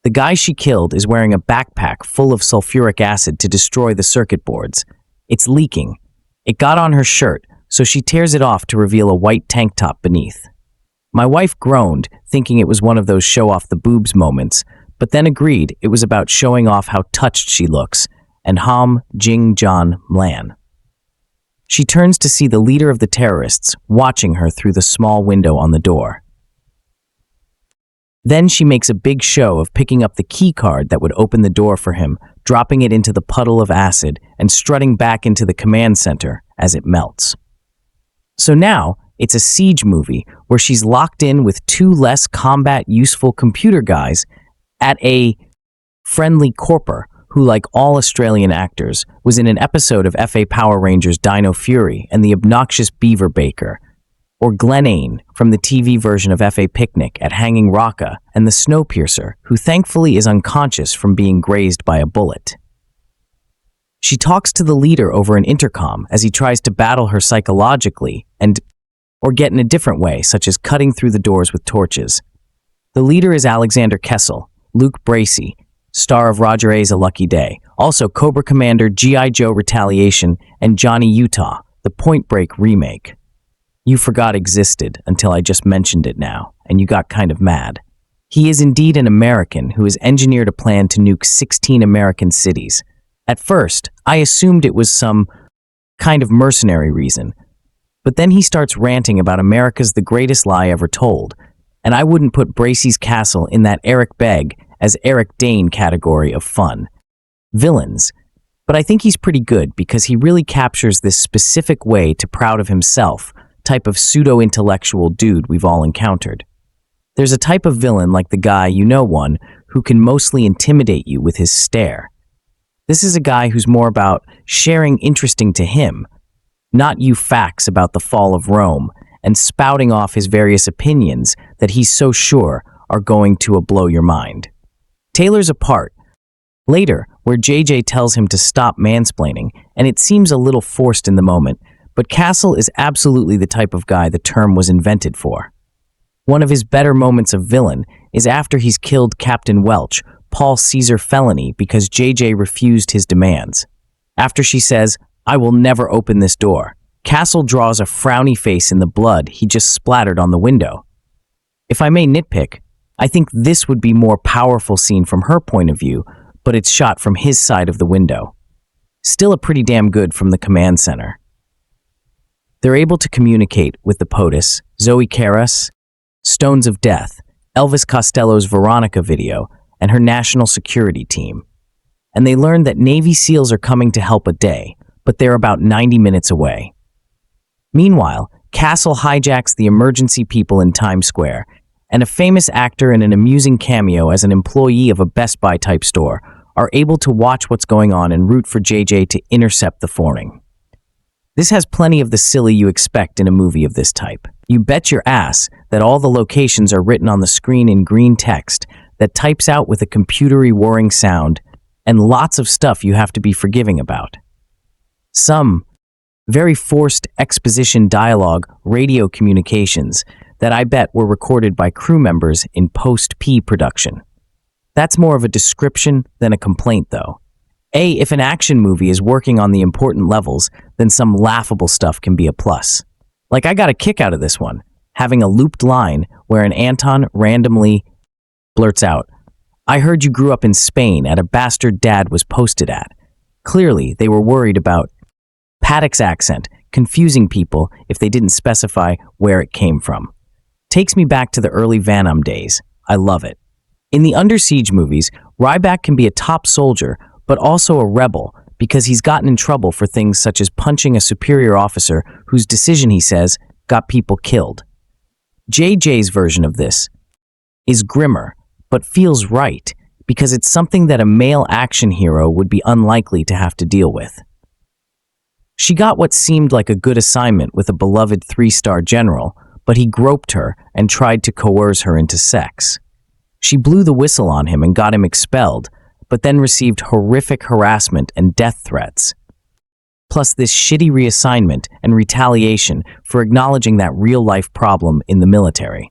The guy she killed is wearing a backpack full of sulfuric acid to destroy the circuit boards. It's leaking. It got on her shirt, so she tears it off to reveal a white tank top beneath. My wife groaned, thinking it was one of those show-off-the-boobs moments, but then agreed it was about showing off how touched she looks, and Ham Jing John Mlan. She turns to see the leader of the terrorists watching her through the small window on the door. Then she makes a big show of picking up the key card that would open the door for him, dropping it into the puddle of acid and strutting back into the command center as it melts. So now, it's a siege movie where she's locked in with two less combat-useful computer guys at a friendly corper who, like all Australian actors, was in an episode of FA Power Rangers Dino Fury and the obnoxious Beaver Baker, or Glenane from the TV version of FA Picnic at Hanging Rocka, and the Snowpiercer, who thankfully is unconscious from being grazed by a bullet. She talks to the leader over an intercom as he tries to battle her psychologically or get in a different way, such as cutting through the doors with torches. The leader is Alexander Kessel, Luke Bracey, star of Roger A's A Lucky Day, also Cobra Commander, G.I. Joe Retaliation, and Johnny Utah, the Point Break remake. You forgot existed until I just mentioned it now, and you got kind of mad. He is indeed an American who has engineered a plan to nuke 16 American cities. At first, I assumed it was some kind of mercenary reason, but then he starts ranting about America's the greatest lie ever told, and I wouldn't put Bracey's castle in that Eric Begg as Eric Dane category of fun. Villains. But I think he's pretty good because he really captures this specific way to proud of himself type of pseudo-intellectual dude we've all encountered. There's a type of villain like the guy, you know one, who can mostly intimidate you with his stare. This is a guy who's more about sharing interesting to him, not you facts about the fall of Rome and spouting off his various opinions that he's so sure are going to blow your mind. Taylor's a part, Later, where JJ tells him to stop mansplaining, and it seems a little forced in the moment, but Castle is absolutely the type of guy the term was invented for. One of his better moments of villain is after he's killed Captain Welch, Paul Caesar Felony, because JJ refused his demands. After she says, "I will never open this door," Castle draws a frowny face in the blood he just splattered on the window. If I may nitpick, I think this would be more powerful scene from her point of view, but it's shot from his side of the window. Still a pretty damn good from the command center. They're able to communicate with the POTUS, Zoe Carras, Stones of Death, Elvis Costello's Veronica video, and her national security team. And they learn that Navy SEALs are coming to help a day, but they're about 90 minutes away. Meanwhile, Castle hijacks the emergency people in Times Square, and a famous actor in an amusing cameo as an employee of a Best Buy type store are able to watch what's going on and root for JJ to intercept the forming. This has plenty of the silly you expect in a movie of this type. You bet your ass that all the locations are written on the screen in green text that types out with a computery whirring sound, and lots of stuff you have to be forgiving about. Some very forced exposition dialogue radio communications that I bet were recorded by crew members in post-P production. That's more of a description than a complaint, though. If an action movie is working on the important levels, then some laughable stuff can be a plus. Like, I got a kick out of this one, having a looped line where an Anton randomly blurts out, "I heard you grew up in Spain at a bastard dad was posted at." Clearly, they were worried about Paddock's accent, confusing people if they didn't specify where it came from. Takes me back to the early Van days. I love it. In the Under Siege movies, Ryback can be a top soldier, but also a rebel, because he's gotten in trouble for things such as punching a superior officer whose decision, he says, got people killed. JJ's version of this is grimmer, but feels right, because it's something that a male action hero would be unlikely to have to deal with. She got what seemed like a good assignment with a beloved 3-star general, but he groped her and tried to coerce her into sex. She blew the whistle on him and got him expelled, but then received horrific harassment and death threats. Plus this shitty reassignment and retaliation for acknowledging that real-life problem in the military.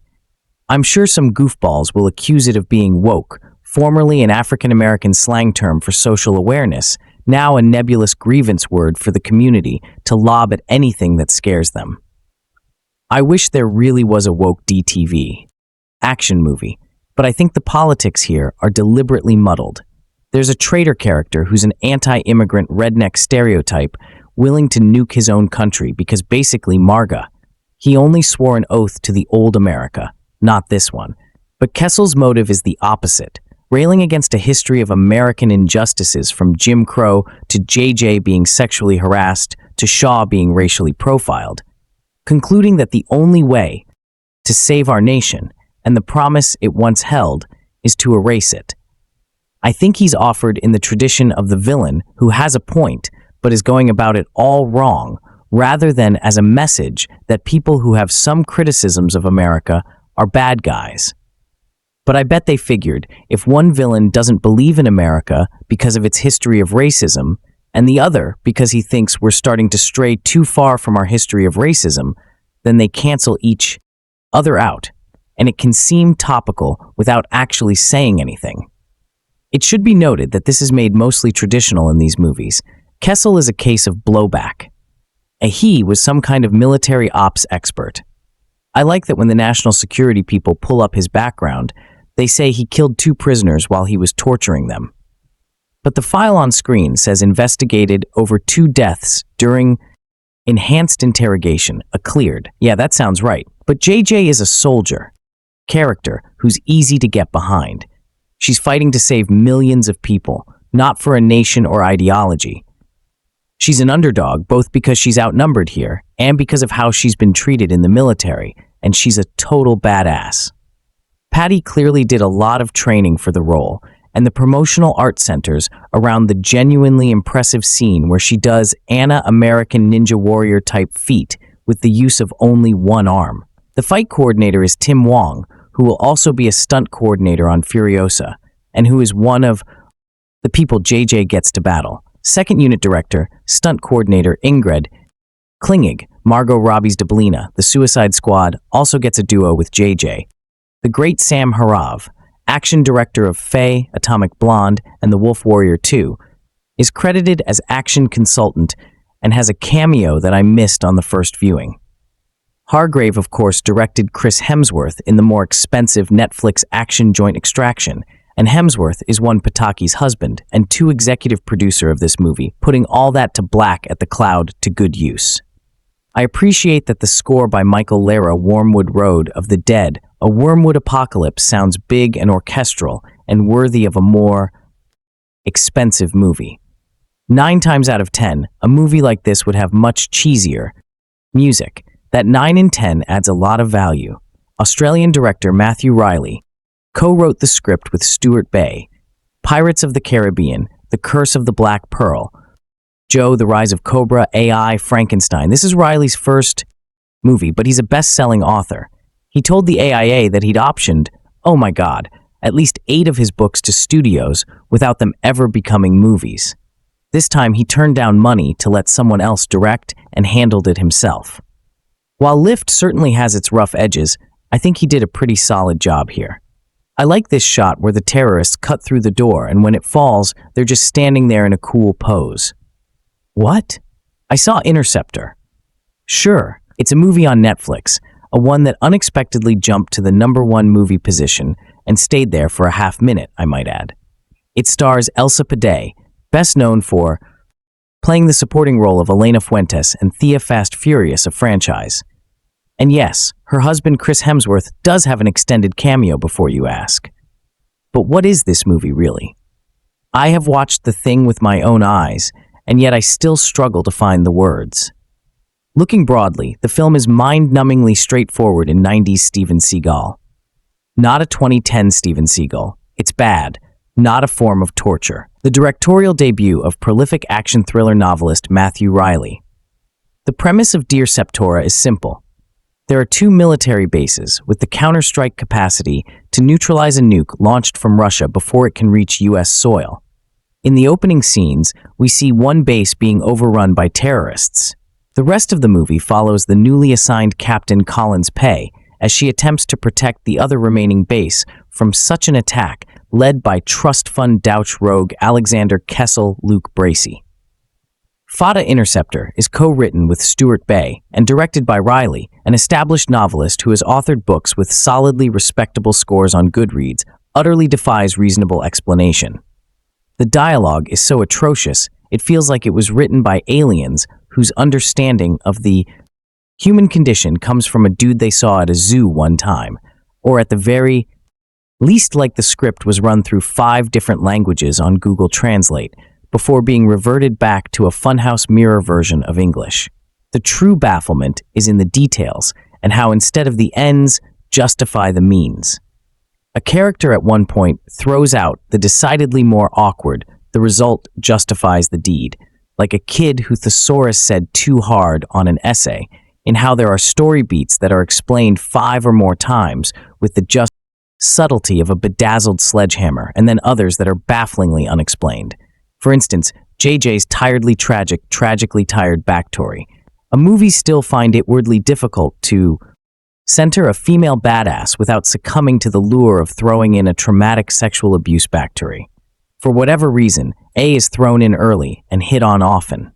I'm sure some goofballs will accuse it of being woke, formerly an African-American slang term for social awareness, now a nebulous grievance word for the community to lob at anything that scares them. I wish there really was a woke DTV action movie, but I think the politics here are deliberately muddled. There's a traitor character who's an anti-immigrant redneck stereotype willing to nuke his own country because basically MARGA. He only swore an oath to the old America, not this one. But Kessel's motive is the opposite, railing against a history of American injustices from Jim Crow to JJ being sexually harassed to Shaw being racially profiled, concluding that the only way to save our nation and the promise it once held is to erase it. I think he's offered in the tradition of the villain who has a point but is going about it all wrong, rather than as a message that people who have some criticisms of America are bad guys. But I bet they figured if one villain doesn't believe in America because of its history of racism, and the other because he thinks we're starting to stray too far from our history of racism, then they cancel each other out, and it can seem topical without actually saying anything. It should be noted that this is made mostly traditional in these movies. Kessel is a case of blowback. He was some kind of military ops expert. I like that when the national security people pull up his background, they say he killed 2 prisoners while he was torturing them. But the file on screen says investigated over 2 deaths during enhanced interrogation, a cleared. Yeah, that sounds right. But JJ is a soldier character who's easy to get behind. She's fighting to save millions of people, not for a nation or ideology. She's an underdog both because she's outnumbered here and because of how she's been treated in the military, and she's a total badass. Patty clearly did a lot of training for the role, and the promotional art centers around the genuinely impressive scene where she does Anna American Ninja Warrior type feat with the use of only one arm. The fight coordinator is Tim Wong, who will also be a stunt coordinator on Furiosa, and who is one of the people JJ gets to battle. Second unit director, stunt coordinator Ingrid Klingig, Margot Robbie's Deblina, the Suicide Squad, also gets a duo with JJ. The great Sam Harav, action director of Faye, Atomic Blonde, and The Wolf Warrior 2, is credited as action consultant and has a cameo that I missed on the first viewing. Hargrave, of course, directed Chris Hemsworth in the more expensive Netflix action joint Extraction, and Hemsworth is one Pataky's husband and executive producer of this movie, putting all that to black at the cloud to good use. I appreciate that the score by Michael Lara, Wormwood Road of the Dead, A Wormwood Apocalypse, sounds big and orchestral and worthy of a more expensive movie. 9 times out of 10, a movie like this would have much cheesier music. That 9 in 10 adds a lot of value. Australian director Matthew Reilly co-wrote the script with Stuart Bay. Pirates of the Caribbean, The Curse of the Black Pearl, Joe, The Rise of Cobra, AI, Frankenstein. This is Reilly's first movie, but he's a best-selling author. He told the AIA that he'd optioned, oh my God, at least 8 of his books to studios without them ever becoming movies. This time he turned down money to let someone else direct and handled it himself. While Lift certainly has its rough edges, I think he did a pretty solid job here. I like this shot where the terrorists cut through the door and when it falls, they're just standing there in a cool pose. What? I saw Interceptor. Sure, it's a movie on Netflix, a one that unexpectedly jumped to the #1 movie position and stayed there for a half minute, I might add. It stars Elsa Pataky, best known for playing the supporting role of Elena Fuentes and Thea Fast Furious, a franchise. And yes, her husband Chris Hemsworth does have an extended cameo before you ask. But what is this movie really? I have watched The Thing with my own eyes, and yet I still struggle to find the words. Looking broadly, the film is mind-numbingly straightforward in 90s Steven Seagal. Not a 2010 Steven Seagal. It's bad, not a form of torture. The directorial debut of prolific action thriller novelist Matthew Reilly. The premise of Dear Septora is simple. There are 2 military bases with the counter-strike capacity to neutralize a nuke launched from Russia before it can reach U.S. soil. In the opening scenes, we see one base being overrun by terrorists. The rest of the movie follows the newly assigned Captain Collins Pay as she attempts to protect the other remaining base from such an attack led by trust fund douche rogue Alexander Kessel Luke Bracey. Fata Interceptor is co-written with Stuart Bay and directed by Reilly, an established novelist who has authored books with solidly respectable scores on Goodreads, utterly defies reasonable explanation. The dialogue is so atrocious, it feels like it was written by aliens whose understanding of the human condition comes from a dude they saw at a zoo one time, or at the very least like the script was run through 5 different languages on Google Translate before being reverted back to a Funhouse mirror version of English. The true bafflement is in the details and how instead of the ends justify the means. A character at one point throws out the decidedly more awkward, the result justifies the deed, like a kid who thesaurus said too hard on an essay, in how there are story beats that are explained 5 or more times with the just subtlety of a bedazzled sledgehammer, and then others that are bafflingly unexplained. For instance, JJ's tiredly tragic, tragically tired backstory. A movie still find it weirdly difficult to center a female badass without succumbing to the lure of throwing in a traumatic sexual abuse backstory. For whatever reason, A is thrown in early and hit on often.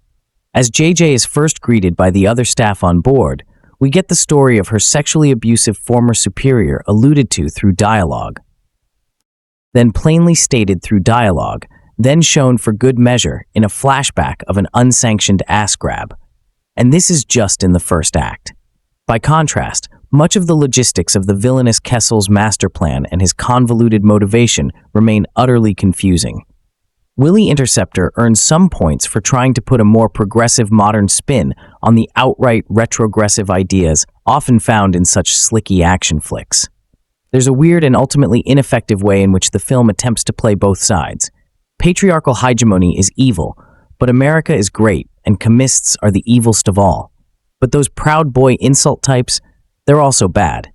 As JJ is first greeted by the other staff on board, we get the story of her sexually abusive former superior alluded to through dialogue, then plainly stated through dialogue, then shown for good measure in a flashback of an unsanctioned ass grab. And this is just in the first act. By contrast, much of the logistics of the villainous Kessel's master plan and his convoluted motivation remain utterly confusing. Willie Interceptor earns some points for trying to put a more progressive modern spin on the outright retrogressive ideas often found in such slicky action flicks. There's a weird and ultimately ineffective way in which the film attempts to play both sides. Patriarchal hegemony is evil, but America is great, and commists are the evilst of all. But those proud boy insult types, they're also bad.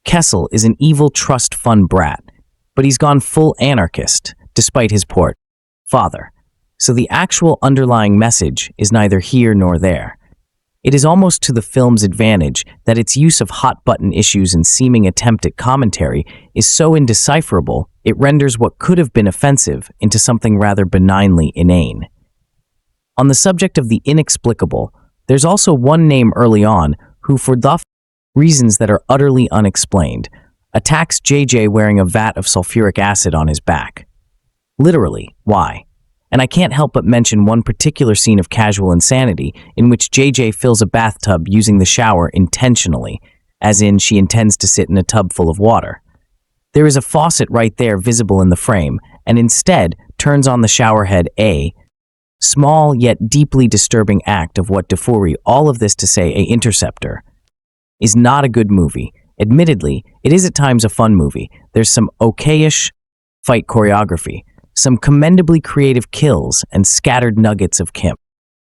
Kessel is an evil trust fund brat, but he's gone full anarchist, despite his port. father. So the actual underlying message is neither here nor there. It is almost to the film's advantage that its use of hot-button issues and seeming attempt at commentary is so indecipherable it renders what could have been offensive into something rather benignly inane. On the subject of the inexplicable, there's also one name early on who, for reasons that are utterly unexplained, attacks JJ wearing a vat of sulfuric acid on his back. Literally, why? And I can't help but mention one particular scene of casual insanity in which JJ fills a bathtub using the shower intentionally, as in she intends to sit in a tub full of water. There is a faucet right there visible in the frame, and instead turns on the shower head a small yet deeply disturbing act of what Foryor, all of this to say Interceptor, is not a good movie. Admittedly, it is at times a fun movie. There's some okayish fight choreography, some commendably creative kills, and scattered nuggets of Kim.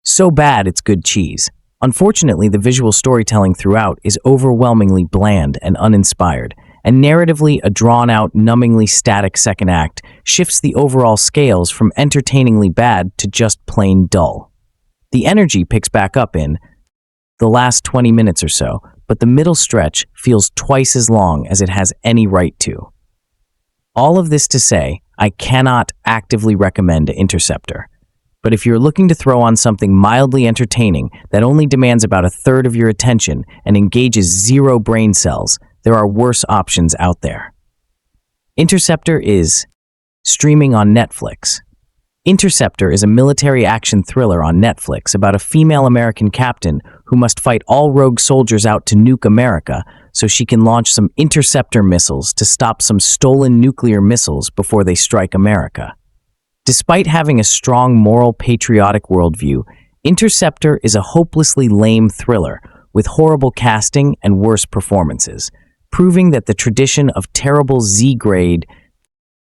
So bad it's good cheese. Unfortunately, the visual storytelling throughout is overwhelmingly bland and uninspired, and narratively a drawn-out, numbingly static second act shifts the overall scales from entertainingly bad to just plain dull. The energy picks back up in the last 20 minutes or so, but the middle stretch feels twice as long as it has any right to. All of this to say, I cannot actively recommend Interceptor. But if you're looking to throw on something mildly entertaining that only demands about a third of your attention and engages zero brain cells, there are worse options out there. Interceptor is streaming on Netflix. Interceptor is a military action thriller on Netflix about a female American captain who must fight all rogue soldiers out to nuke America so she can launch some interceptor missiles to stop some stolen nuclear missiles before they strike America. Despite having a strong moral patriotic worldview, Interceptor is a hopelessly lame thriller with horrible casting and worse performances, proving that the tradition of terrible Z-grade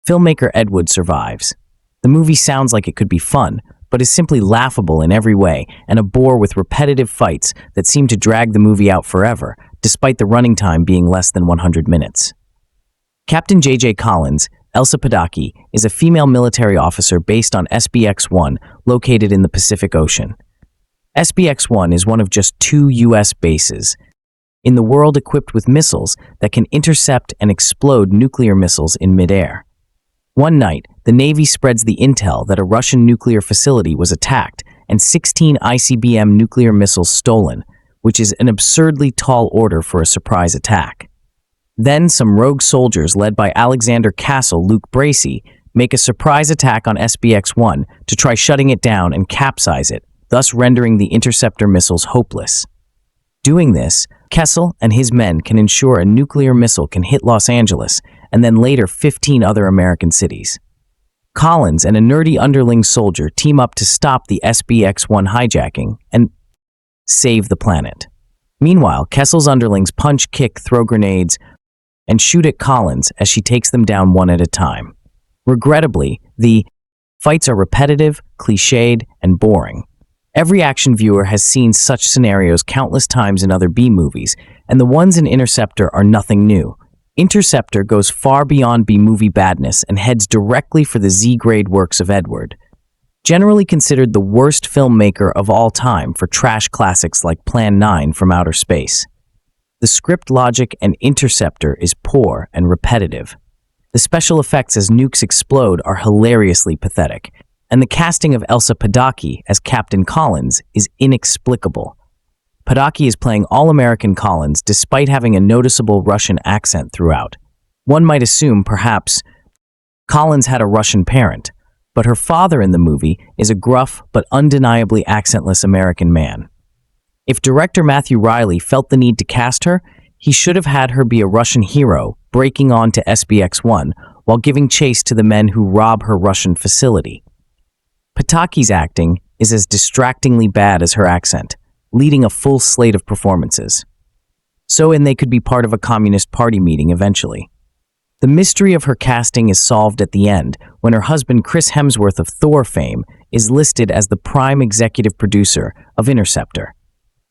filmmaker Ed Wood survives. The movie sounds like it could be fun, but is simply laughable in every way and a bore with repetitive fights that seem to drag the movie out forever, despite the running time being less than 100 minutes. Captain J.J. Collins, Elsa Pataky, is a female military officer based on SBX-1 located in the Pacific Ocean. SBX-1 is one of just 2 U.S. bases in the world equipped with missiles that can intercept and explode nuclear missiles in midair. One night, the Navy spreads the intel that a Russian nuclear facility was attacked and 16 ICBM nuclear missiles stolen, which is an absurdly tall order for a surprise attack. Then some rogue soldiers led by Alexander Castle Luke Bracey make a surprise attack on SBX-1 to try shutting it down and capsize it, thus rendering the interceptor missiles hopeless. Doing this, Kessel and his men can ensure a nuclear missile can hit Los Angeles and then later 15 other American cities. Collins and a nerdy underling soldier team up to stop the SBX-1 hijacking and save the planet. Meanwhile, Kessel's underlings punch, kick, throw grenades, and shoot at Collins as she takes them down one at a time. Regrettably, the fights are repetitive, cliched, and boring. Every action viewer has seen such scenarios countless times in other B-movies, and the ones in Interceptor are nothing new. Interceptor goes far beyond B-movie badness and heads directly for the Z-grade works of Ed Wood. Generally considered the worst filmmaker of all time for trash classics like Plan 9 from Outer Space. The script logic and Interceptor is poor and repetitive. The special effects as nukes explode are hilariously pathetic, and the casting of Elsa Pataky as Captain Collins is inexplicable. Pataky is playing all-American Collins despite having a noticeable Russian accent throughout. One might assume, perhaps, Collins had a Russian parent, but her father in the movie is a gruff but undeniably accentless American man. If director Matthew Reilly felt the need to cast her, he should have had her be a Russian hero breaking on to SBX-1 while giving chase to the men who rob her Russian facility. Pataky's acting is as distractingly bad as her accent, leading a full slate of performances. They could be part of a Communist Party meeting eventually. The mystery of her casting is solved at the end when her husband Chris Hemsworth of Thor fame is listed as the prime executive producer of Interceptor.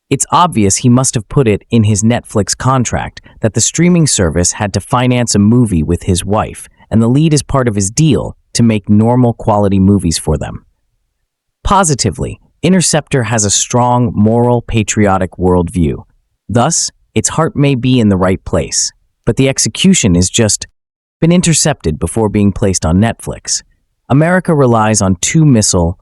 It's obvious he must have put it in his Netflix contract that the streaming service had to finance a movie with his wife, and the lead is part of his deal to make normal quality movies for them. Positively, Interceptor has a strong, moral, patriotic worldview. Thus, its heart may be in the right place, but the execution has just been intercepted before being placed on Netflix. America relies on 2 missile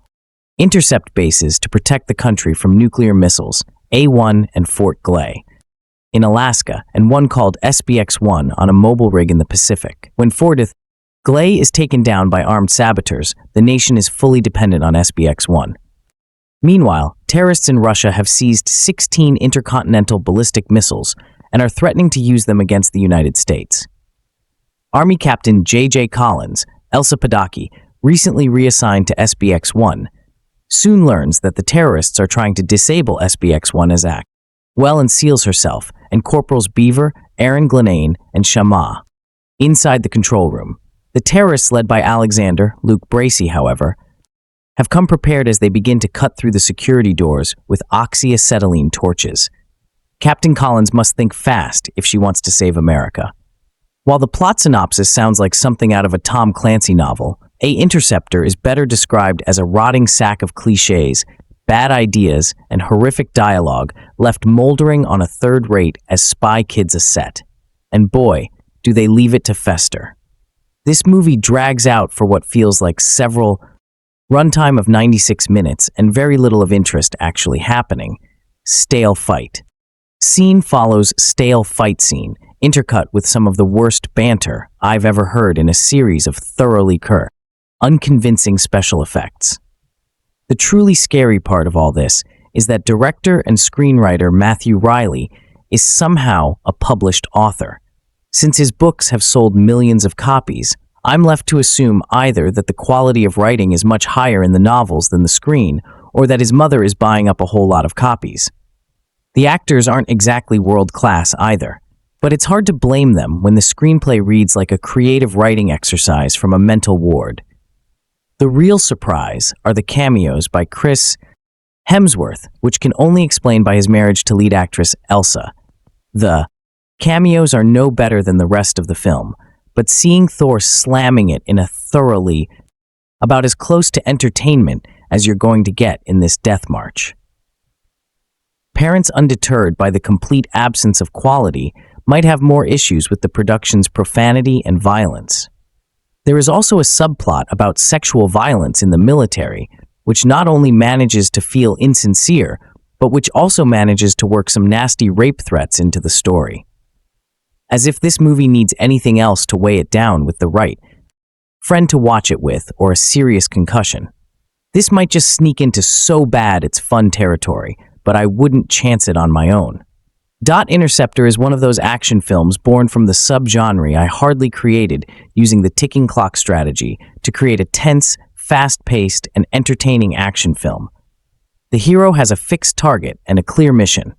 intercept bases to protect the country from nuclear missiles, A-1 and Fort Glay in Alaska, and one called SBX-1 on a mobile rig in the Pacific. When Fort Glay is taken down by armed saboteurs, the nation is fully dependent on SBX-1. Meanwhile, terrorists in Russia have seized 16 intercontinental ballistic missiles and are threatening to use them against the United States. Army Captain J.J. Collins, Elsa Pataky, recently reassigned to SBX-1, soon learns that the terrorists are trying to disable SBX-1 as act. Well and seals herself and Corporals Beaver, Aaron Glenane, and Shama inside the control room. The terrorists led by Alexander, Luke Bracey, however, have come prepared as they begin to cut through the security doors with oxyacetylene torches. Captain Collins must think fast if she wants to save America. While the plot synopsis sounds like something out of a Tom Clancy novel, Interceptor is better described as a rotting sack of cliches, bad ideas, and horrific dialogue left moldering on a third-rate as Spy Kids a set. And boy, do they leave it to fester. This movie drags out for what feels like several runtime of 96 minutes and very little of interest actually happening. Stale fight. Scene follows stale fight scene, intercut with some of the worst banter I've ever heard in a series of thoroughly unconvincing special effects. The truly scary part of all this is that director and screenwriter Matthew Reilly is somehow a published author. Since his books have sold millions of copies, I'm left to assume either that the quality of writing is much higher in the novels than the screen, or that his mother is buying up a whole lot of copies. The actors aren't exactly world-class either, but it's hard to blame them when the screenplay reads like a creative writing exercise from a mental ward. The real surprise are the cameos by Chris Hemsworth, which can only explain by his marriage to lead actress Elsa. The cameos are no better than the rest of the film, but seeing Thor slamming it in a thoroughly about as close to entertainment as you're going to get in this death march. Parents undeterred by the complete absence of quality might have more issues with the production's profanity and violence. There is also a subplot about sexual violence in the military, which not only manages to feel insincere, but which also manages to work some nasty rape threats into the story. As if this movie needs anything else to weigh it down with the right friend to watch it with or a serious concussion. This might just sneak into so bad it's fun territory, but I wouldn't chance it on my own. Interceptor is one of those action films born from the subgenre I hardly created using the ticking clock strategy to create a tense, fast-paced, and entertaining action film. The hero has a fixed target and a clear mission,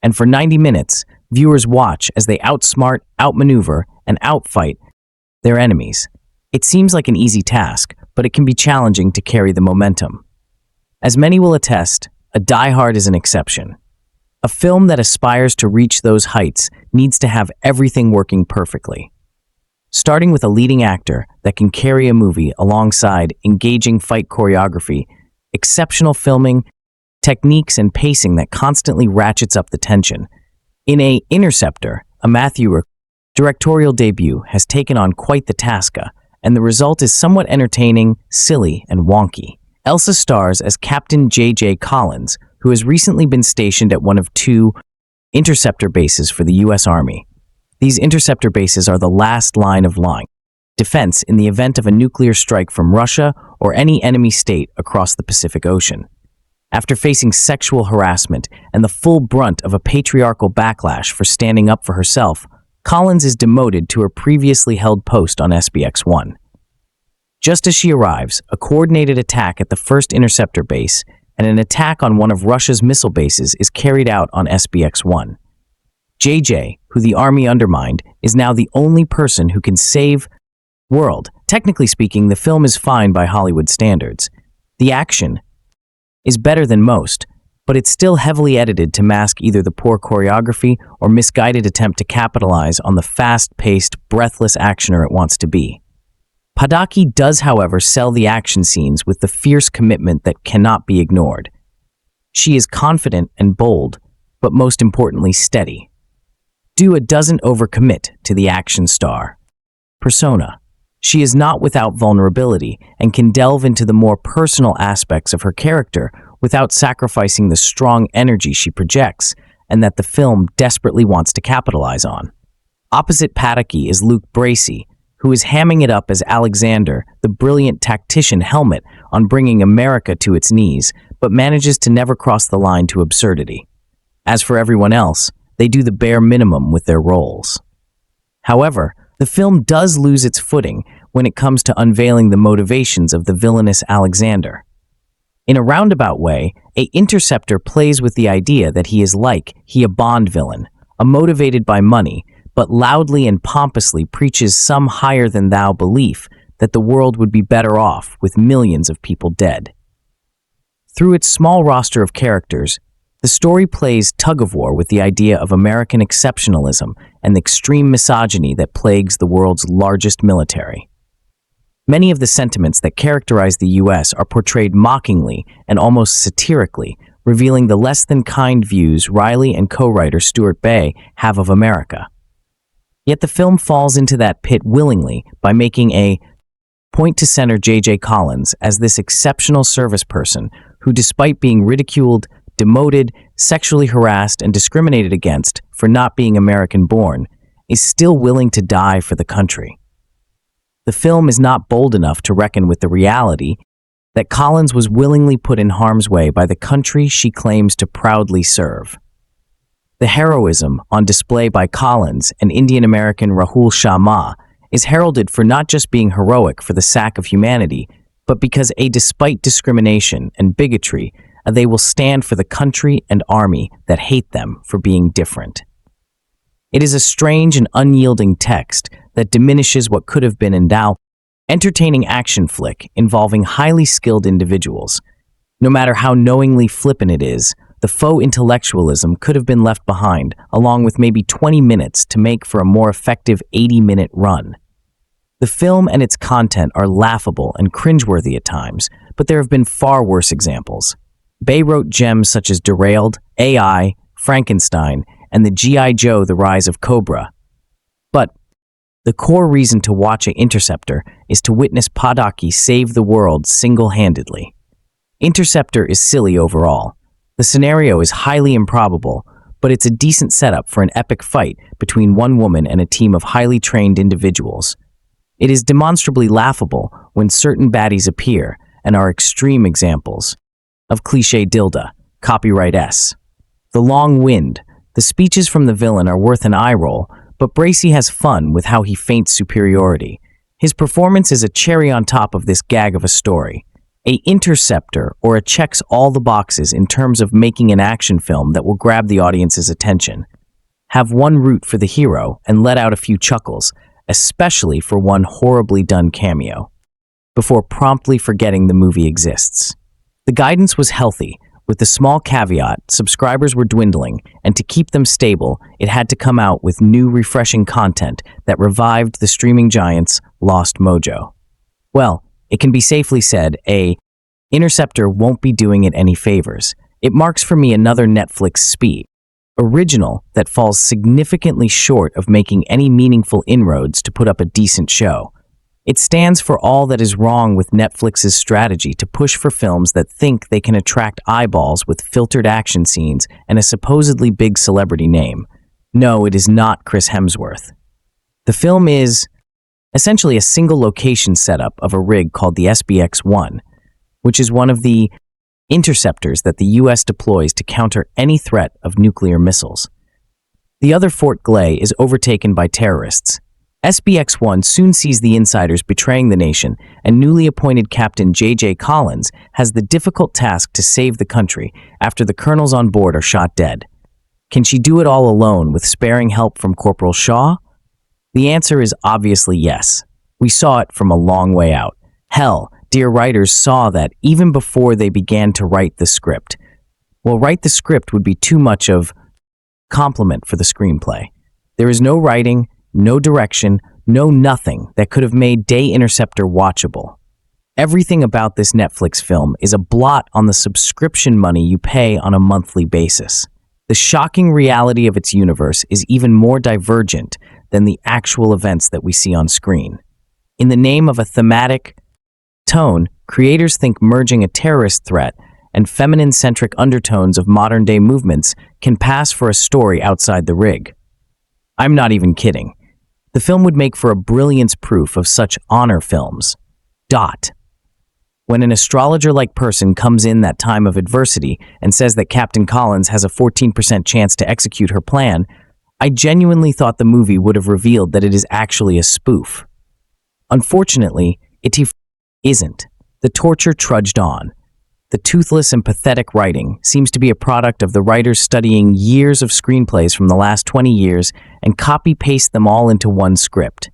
and for 90 minutes, viewers watch as they outsmart, outmaneuver, and outfight their enemies. It seems like an easy task, but it can be challenging to carry the momentum. As many will attest, a Die Hard is an exception. A film that aspires to reach those heights needs to have everything working perfectly. Starting with a leading actor that can carry a movie alongside engaging fight choreography, exceptional filming, techniques, and pacing that constantly ratchets up the tension. In Interceptor, a Matthew directorial debut has taken on quite the task, and the result is somewhat entertaining, silly, and wonky. Elsa stars as Captain J.J. Collins, who has recently been stationed at one of 2 interceptor bases for the U.S. Army. These interceptor bases are the last line of defense in the event of a nuclear strike from Russia or any enemy state across the Pacific Ocean. After facing sexual harassment and the full brunt of a patriarchal backlash for standing up for herself, Collins is demoted to her previously held post on SBX-1. Just as she arrives, a coordinated attack at the first interceptor base and an attack on one of Russia's missile bases is carried out on SBX-1. JJ, who the Army undermined, is now the only person who can save the world. Technically speaking, the film is fine by Hollywood standards. The action is better than most, but it's still heavily edited to mask either the poor choreography or misguided attempt to capitalize on the fast-paced, breathless actioner it wants to be. Pataky does, however, sell the action scenes with the fierce commitment that cannot be ignored. She is confident and bold, but most importantly, steady. Dua doesn't overcommit to the action star persona. She is not without vulnerability and can delve into the more personal aspects of her character without sacrificing the strong energy she projects and that the film desperately wants to capitalize on. Opposite Pataky is Bracey, who is hamming it up as Alexander, the brilliant tactician helmet on bringing America to its knees, but manages to never cross the line to absurdity. As for everyone else, they do the bare minimum with their roles. However, the film does lose its footing when it comes to unveiling the motivations of the villainous Alexander. In a roundabout way, a Interceptor plays with the idea that he is a Bond villain, motivated by money, but loudly and pompously preaches some higher-than-thou belief that the world would be better off with millions of people dead. Through its small roster of characters, the story plays tug-of-war with the idea of American exceptionalism and the extreme misogyny that plagues the world's largest military. Many of the sentiments that characterize the U.S. are portrayed mockingly and almost satirically, revealing the less-than-kind views Reilly and co-writer Stuart Bay have of America. Yet the film falls into that pit willingly by making a point to center J.J. Collins as this exceptional service person who, despite being ridiculed, demoted, sexually harassed, and discriminated against for not being American-born, is still willing to die for the country. The film is not bold enough to reckon with the reality that Collins was willingly put in harm's way by the country she claims to proudly serve. The heroism on display by Collins and Indian-American Rahul Sharma is heralded for not just being heroic for the sake of humanity, but because despite discrimination and bigotry, they will stand for the country and army that hate them for being different. It is a strange and unyielding text that diminishes what could have been an entertaining action flick involving highly skilled individuals. No matter how knowingly flippant it is, the faux intellectualism could have been left behind, along with maybe 20 minutes to make for a more effective 80-minute run. The film and its content are laughable and cringeworthy at times, but there have been far worse examples. Bay wrote gems such as Derailed, AI, Frankenstein, and the G.I. Joe: The Rise of Cobra. But the core reason to watch Interceptor is to witness Pataky save the world single-handedly. Interceptor is silly overall. The scenario is highly improbable, but it's a decent setup for an epic fight between one woman and a team of highly trained individuals. It is demonstrably laughable when certain baddies appear and are extreme examples of cliché dilda, copyright S. The long wind, the speeches from the villain are worth an eye roll, but Bracey has fun with how he feints superiority. His performance is a cherry on top of this gag of a story. A Interceptor or a checks all the boxes in terms of making an action film that will grab the audience's attention. Have one root for the hero and let out a few chuckles, especially for one horribly done cameo, before promptly forgetting the movie exists. The guidance was healthy, with the small caveat subscribers were dwindling, and to keep them stable, it had to come out with new refreshing content that revived the streaming giant's lost mojo. Well, it can be safely said, Interceptor won't be doing it any favors. It marks for me another Netflix speed original that falls significantly short of making any meaningful inroads to put up a decent show. It stands for all that is wrong with Netflix's strategy to push for films that think they can attract eyeballs with filtered action scenes and a supposedly big celebrity name. No, it is not Chris Hemsworth. The film is essentially a single location setup of a rig called the SBX-1, which is one of the interceptors that the U.S. deploys to counter any threat of nuclear missiles. The other Fort Glay is overtaken by terrorists. SBX-1 soon sees the insiders betraying the nation, and newly appointed Captain J.J. Collins has the difficult task to save the country after the colonels on board are shot dead. Can she do it all alone with sparing help from Corporal Shaw? The answer is obviously yes. We saw it from a long way out. Hell, dear writers saw that even before they began to write the script. Well, write the script would be too much of compliment for the screenplay. There is no writing, no direction, no nothing that could have made Day Interceptor watchable. Everything about this Netflix film is a blot on the subscription money you pay on a monthly basis. The shocking reality of its universe is even more divergent than the actual events that we see on screen. In the name of a thematic tone, creators think merging a terrorist threat and feminine-centric undertones of modern-day movements can pass for a story outside the rig. I'm not even kidding. The film would make for a brilliance proof of such honor films. When an astrologer-like person comes in that time of adversity and says that Captain Collins has a 14% chance to execute her plan, I genuinely thought the movie would have revealed that it is actually a spoof. Unfortunately, it isn't. The torture trudged on. The toothless and pathetic writing seems to be a product of the writers studying years of screenplays from the last 20 years and copy-paste them all into one script.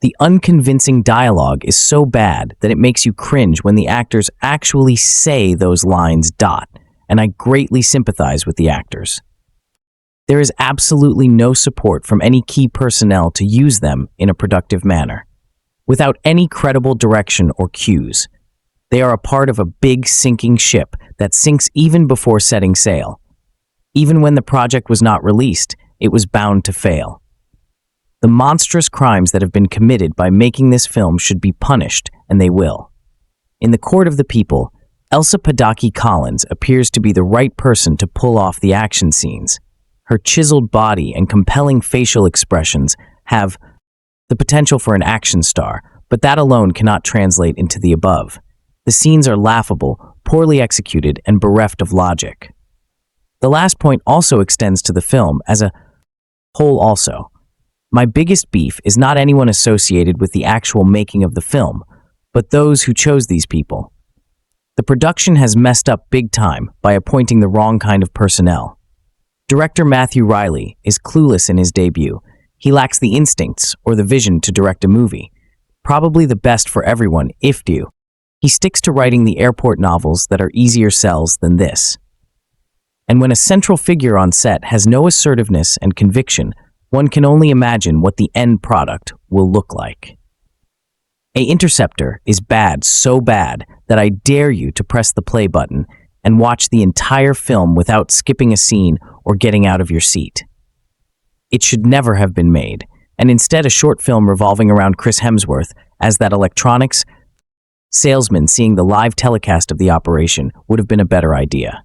The unconvincing dialogue is so bad that it makes you cringe when the actors actually say those lines. And I greatly sympathize with the actors. There is absolutely no support from any key personnel to use them in a productive manner. Without any credible direction or cues, they are a part of a big sinking ship that sinks even before setting sail. Even when the project was not released, it was bound to fail. The monstrous crimes that have been committed by making this film should be punished, and they will. In the court of the people, Elsa Pataky Collins appears to be the right person to pull off the action scenes. Her chiseled body and compelling facial expressions have the potential for an action star, but that alone cannot translate into the above. The scenes are laughable, poorly executed, and bereft of logic. The last point also extends to the film as a whole also. My biggest beef is not anyone associated with the actual making of the film, but those who chose these people. The production has messed up big time by appointing the wrong kind of personnel. Director Matthew Reilly is clueless in his debut. He lacks the instincts or the vision to direct a movie. Probably the best for everyone, if due. He sticks to writing the airport novels that are easier sells than this. And when a central figure on set has no assertiveness and conviction, one can only imagine what the end product will look like. Interceptor is bad, so bad that I dare you to press the play button and watch the entire film without skipping a scene or getting out of your seat. It should never have been made, and instead a short film revolving around Chris Hemsworth as that electronics salesman seeing the live telecast of the operation would have been a better idea.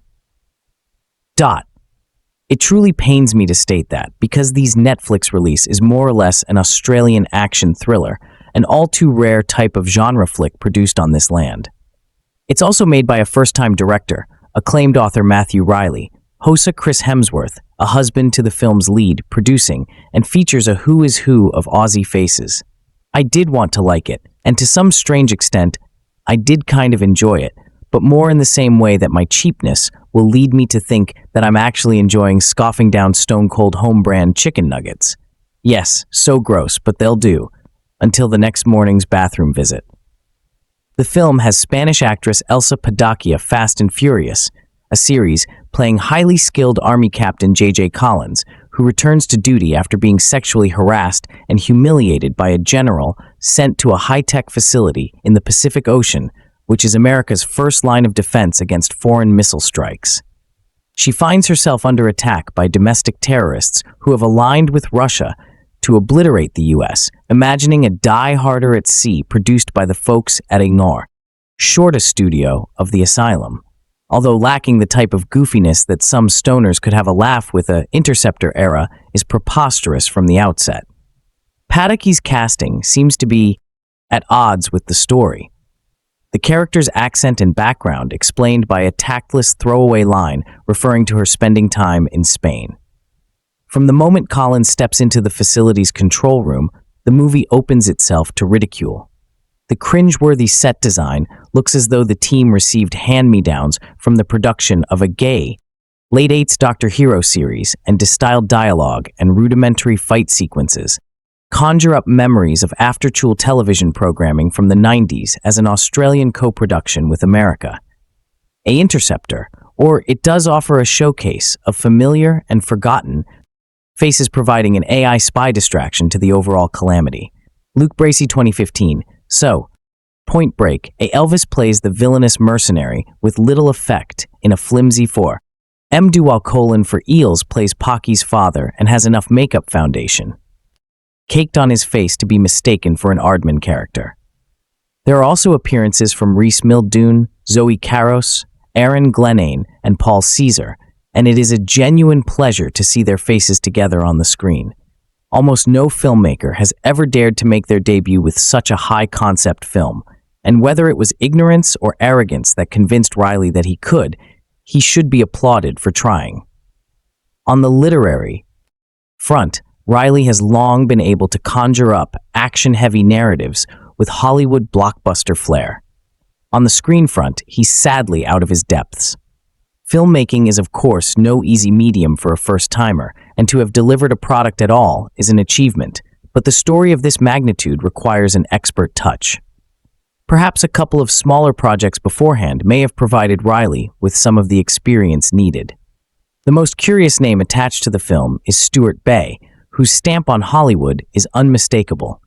It truly pains me to state that, because these Netflix release is more or less an Australian action thriller, an all-too rare type of genre flick produced on this land. It's also made by a first-time director, acclaimed author Matthew Reilly, hosts Chris Hemsworth, a husband to the film's lead, producing, and features a who is who of Aussie faces. I did want to like it, and to some strange extent, I did kind of enjoy it, but more in the same way that my cheapness will lead me to think that I'm actually enjoying scoffing down stone-cold home-brand chicken nuggets. Yes, so gross, but they'll do, until the next morning's bathroom visit. The film has Spanish actress Elsa Pataky of Fast and Furious, a series playing highly skilled Army Captain J.J. Collins, who returns to duty after being sexually harassed and humiliated by a general sent to a high-tech facility in the Pacific Ocean, which is America's first line of defense against foreign missile strikes. She finds herself under attack by domestic terrorists who have aligned with Russia to obliterate the U.S., imagining a Die Harder at Sea produced by the folks at Ignore, short a studio of the asylum. Although lacking the type of goofiness that some stoners could have a laugh with, a Interceptor era is preposterous from the outset. Pataky's casting seems to be at odds with the story. The character's accent and background explained by a tactless throwaway line referring to her spending time in Spain. From the moment Collins steps into the facility's control room, the movie opens itself to ridicule. The cringeworthy set design looks as though the team received hand-me-downs from the production of a gay, late-eights Dr. Hero series, and distilled dialogue and rudimentary fight sequences conjure up memories of after-school television programming from the 90s as an Australian co-production with America. Interceptor, or it does offer a showcase of familiar and forgotten faces, providing an AI spy distraction to the overall calamity. Luke Bracey 2015. So, Point Break, a Elvis plays the villainous mercenary with little effect in a flimsy 4. M. Dual: for Eels plays Pocky's father and has enough makeup foundation caked on his face to be mistaken for an Aardman character. There are also appearances from Reese Mildoon, Zoe Caros, Aaron Glenane, and Paul Caesar, and it is a genuine pleasure to see their faces together on the screen. Almost no filmmaker has ever dared to make their debut with such a high-concept film, and whether it was ignorance or arrogance that convinced Reilly that he could, he should be applauded for trying. On the literary front, Reilly has long been able to conjure up action-heavy narratives with Hollywood blockbuster flair. On the screen front, he's sadly out of his depths. Filmmaking is, of course, no easy medium for a first-timer, and to have delivered a product at all is an achievement, but the story of this magnitude requires an expert touch. Perhaps a couple of smaller projects beforehand may have provided Reilly with some of the experience needed. The most curious name attached to the film is Stuart Bay, whose stamp on Hollywood is unmistakable.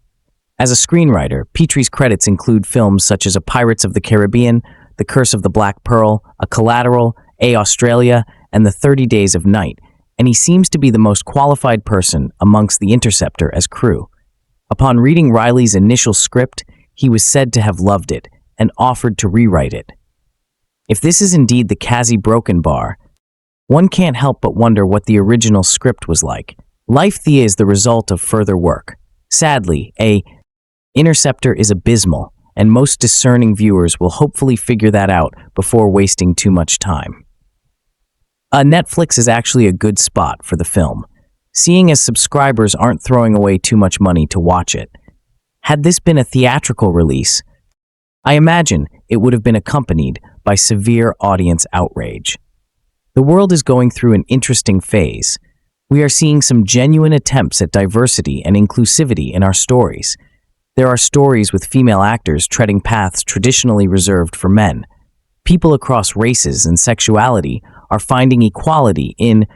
As a screenwriter, Petrie's credits include films such as A Pirates of the Caribbean, The Curse of the Black Pearl, A Collateral, A Australia, and The 30 Days of Night, and he seems to be the most qualified person amongst the Interceptor as crew. Upon reading Reilly's initial script, he was said to have loved it and offered to rewrite it. If this is indeed the Kazi Broken Bar, one can't help but wonder what the original script was like. Life Thea is the result of further work. Sadly, Interceptor is abysmal, and most discerning viewers will hopefully figure that out before wasting too much time. Netflix is actually a good spot for the film, seeing as subscribers aren't throwing away too much money to watch it. Had this been a theatrical release, I imagine it would have been accompanied by severe audience outrage. The world is going through an interesting phase. We are seeing some genuine attempts at diversity and inclusivity in our stories. There are stories with female actors treading paths traditionally reserved for men. People across races and sexuality are finding equality in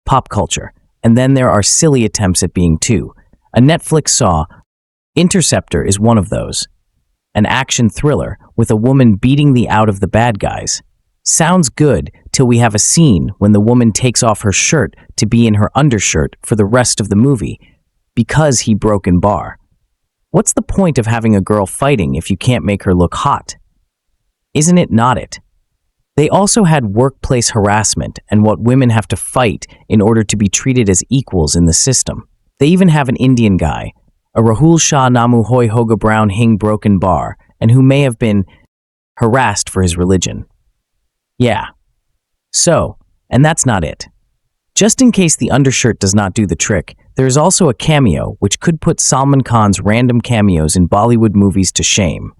pop culture, and then there are silly attempts at being too. A Netflix saw Interceptor is one of those. An action thriller with a woman beating the out of the bad guys. Sounds good till we have a scene when the woman takes off her shirt to be in her undershirt for the rest of the movie because he broke in bar. What's the point of having a girl fighting if you can't make her look hot? Isn't it not it? They also had workplace harassment and what women have to fight in order to be treated as equals in the system. They even have an Indian guy, a Rahul Shah Namu Hoi Hoga Brown Hing Broken Bar, and who may have been harassed for his religion. Yeah. So, and that's not it. Just in case the undershirt does not do the trick, there is also a cameo which could put Salman Khan's random cameos in Bollywood movies to shame.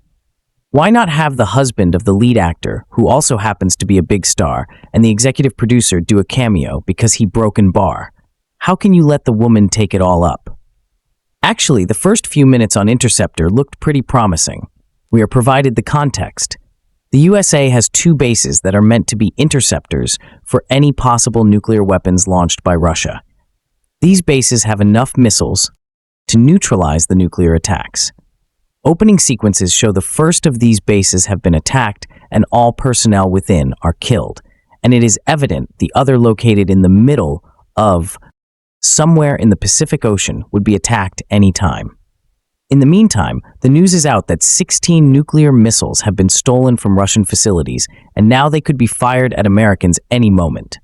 Why not have the husband of the lead actor, who also happens to be a big star, and the executive producer do a cameo because he broke in bar? How can you let the woman take it all up? Actually, the first few minutes on Interceptor looked pretty promising. We are provided the context. The USA has 2 bases that are meant to be interceptors for any possible nuclear weapons launched by Russia. These bases have enough missiles to neutralize the nuclear attacks. Opening sequences show the first of these bases have been attacked and all personnel within are killed, and it is evident the other located in the middle of somewhere in the Pacific Ocean would be attacked any time. In the meantime, the news is out that 16 nuclear missiles have been stolen from Russian facilities, and now they could be fired at Americans any moment.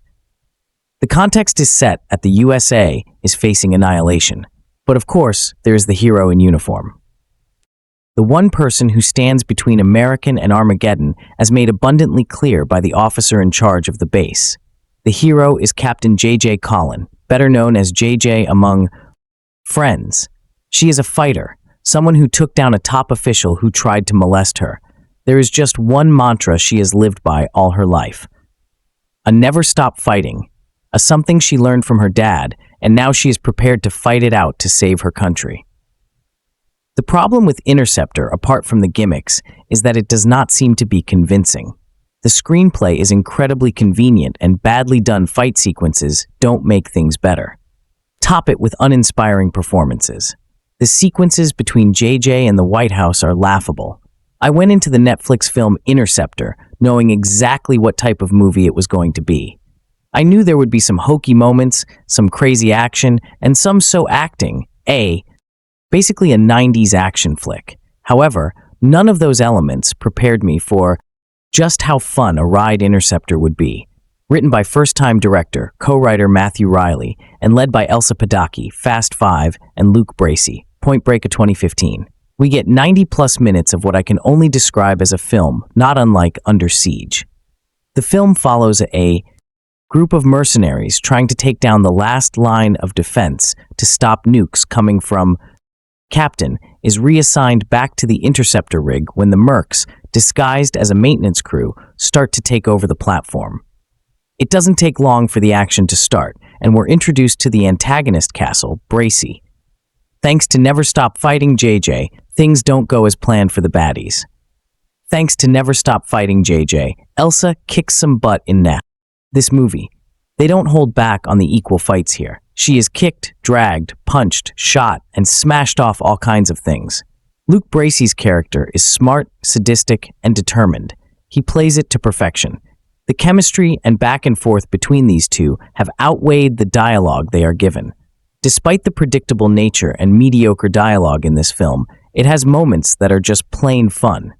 The context is set at the USA is facing annihilation, but of course, there is the hero in uniform. The one person who stands between American and Armageddon, as made abundantly clear by the officer in charge of the base. The hero is Captain J.J. Collin, better known as J.J. among friends. She is a fighter, someone who took down a top official who tried to molest her. There is just one mantra she has lived by all her life. A never stop fighting, a something she learned from her dad, and now she is prepared to fight it out to save her country. The problem with Interceptor, apart from the gimmicks, is that it does not seem to be convincing. The screenplay is incredibly convenient and badly done fight sequences don't make things better. Top it with uninspiring performances. The sequences between JJ and the White House are laughable. I went into the Netflix film Interceptor knowing exactly what type of movie it was going to be. I knew there would be some hokey moments, some crazy action, and some so acting, basically a 90s action flick. However, none of those elements prepared me for just how fun a ride Interceptor would be. Written by first-time director, co-writer Matthew Reilly, and led by Elsa Pataky, Fast 5, and Luke Bracey, Point Break of 2015. We get 90-plus minutes of what I can only describe as a film, not unlike Under Siege. The film follows a group of mercenaries trying to take down the last line of defense to stop nukes coming from. Captain is reassigned back to the Interceptor rig when the mercs, disguised as a maintenance crew, start to take over the platform. It doesn't take long for the action to start, and we're introduced to the antagonist castle, Bracey. Thanks to Never Stop Fighting JJ, things don't go as planned for the baddies. Thanks to Never Stop Fighting JJ, Elsa kicks some butt in this movie. They don't hold back on the equal fights here. She is kicked, dragged, punched, shot, and smashed off all kinds of things. Luke Bracey's character is smart, sadistic, and determined. He plays it to perfection. The chemistry and back and forth between these two have outweighed the dialogue they are given. Despite the predictable nature and mediocre dialogue in this film, it has moments that are just plain fun.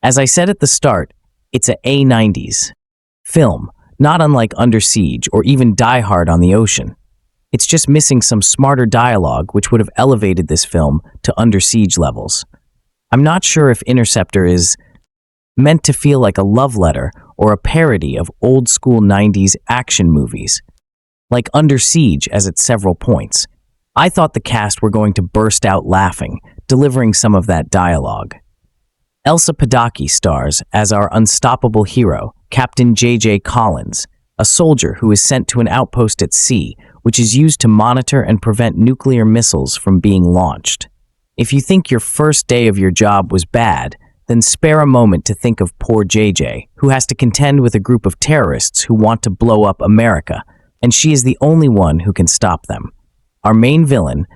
As I said at the start, it's a A90s film, not unlike Under Siege or even Die Hard on the Ocean. It's just missing some smarter dialogue which would have elevated this film to Under Siege levels. I'm not sure if Interceptor is meant to feel like a love letter or a parody of old-school 90s action movies, like Under Siege as at several points. I thought the cast were going to burst out laughing, delivering some of that dialogue. Elsa Pataky stars as our unstoppable hero, Captain J.J. Collins, a soldier who is sent to an outpost at sea, which is used to monitor and prevent nuclear missiles from being launched. If you think your first day of your job was bad, then spare a moment to think of poor JJ, who has to contend with a group of terrorists who want to blow up America, and she is the only one who can stop them. Our main villain,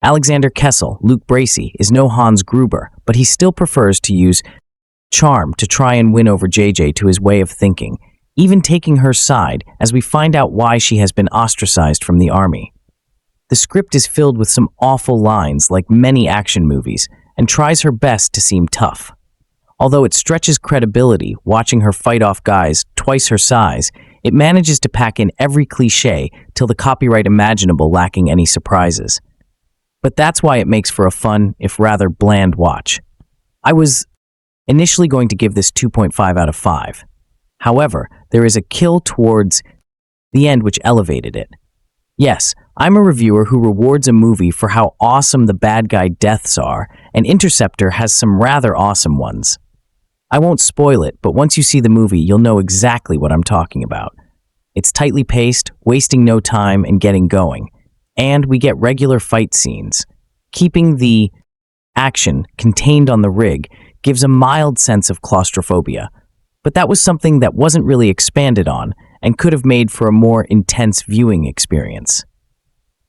Alexander Kessel, Luke Bracey, is no Hans Gruber, but he still prefers to use charm to try and win over JJ to his way of thinking, even taking her side as we find out why she has been ostracized from the army. The script is filled with some awful lines like many action movies and tries her best to seem tough. Although it stretches credibility watching her fight off guys twice her size, it manages to pack in every cliché till the copyright imaginable lacking any surprises. But that's why it makes for a fun, if rather bland watch. I was initially going to give this 2.5 out of 5. However, there is a kill towards the end which elevated it. Yes, I'm a reviewer who rewards a movie for how awesome the bad guy deaths are, and Interceptor has some rather awesome ones. I won't spoil it, but once you see the movie, you'll know exactly what I'm talking about. It's tightly paced, wasting no time, and getting going. And we get regular fight scenes. Keeping the action contained on the rig gives a mild sense of claustrophobia, but that was something that wasn't really expanded on and could have made for a more intense viewing experience.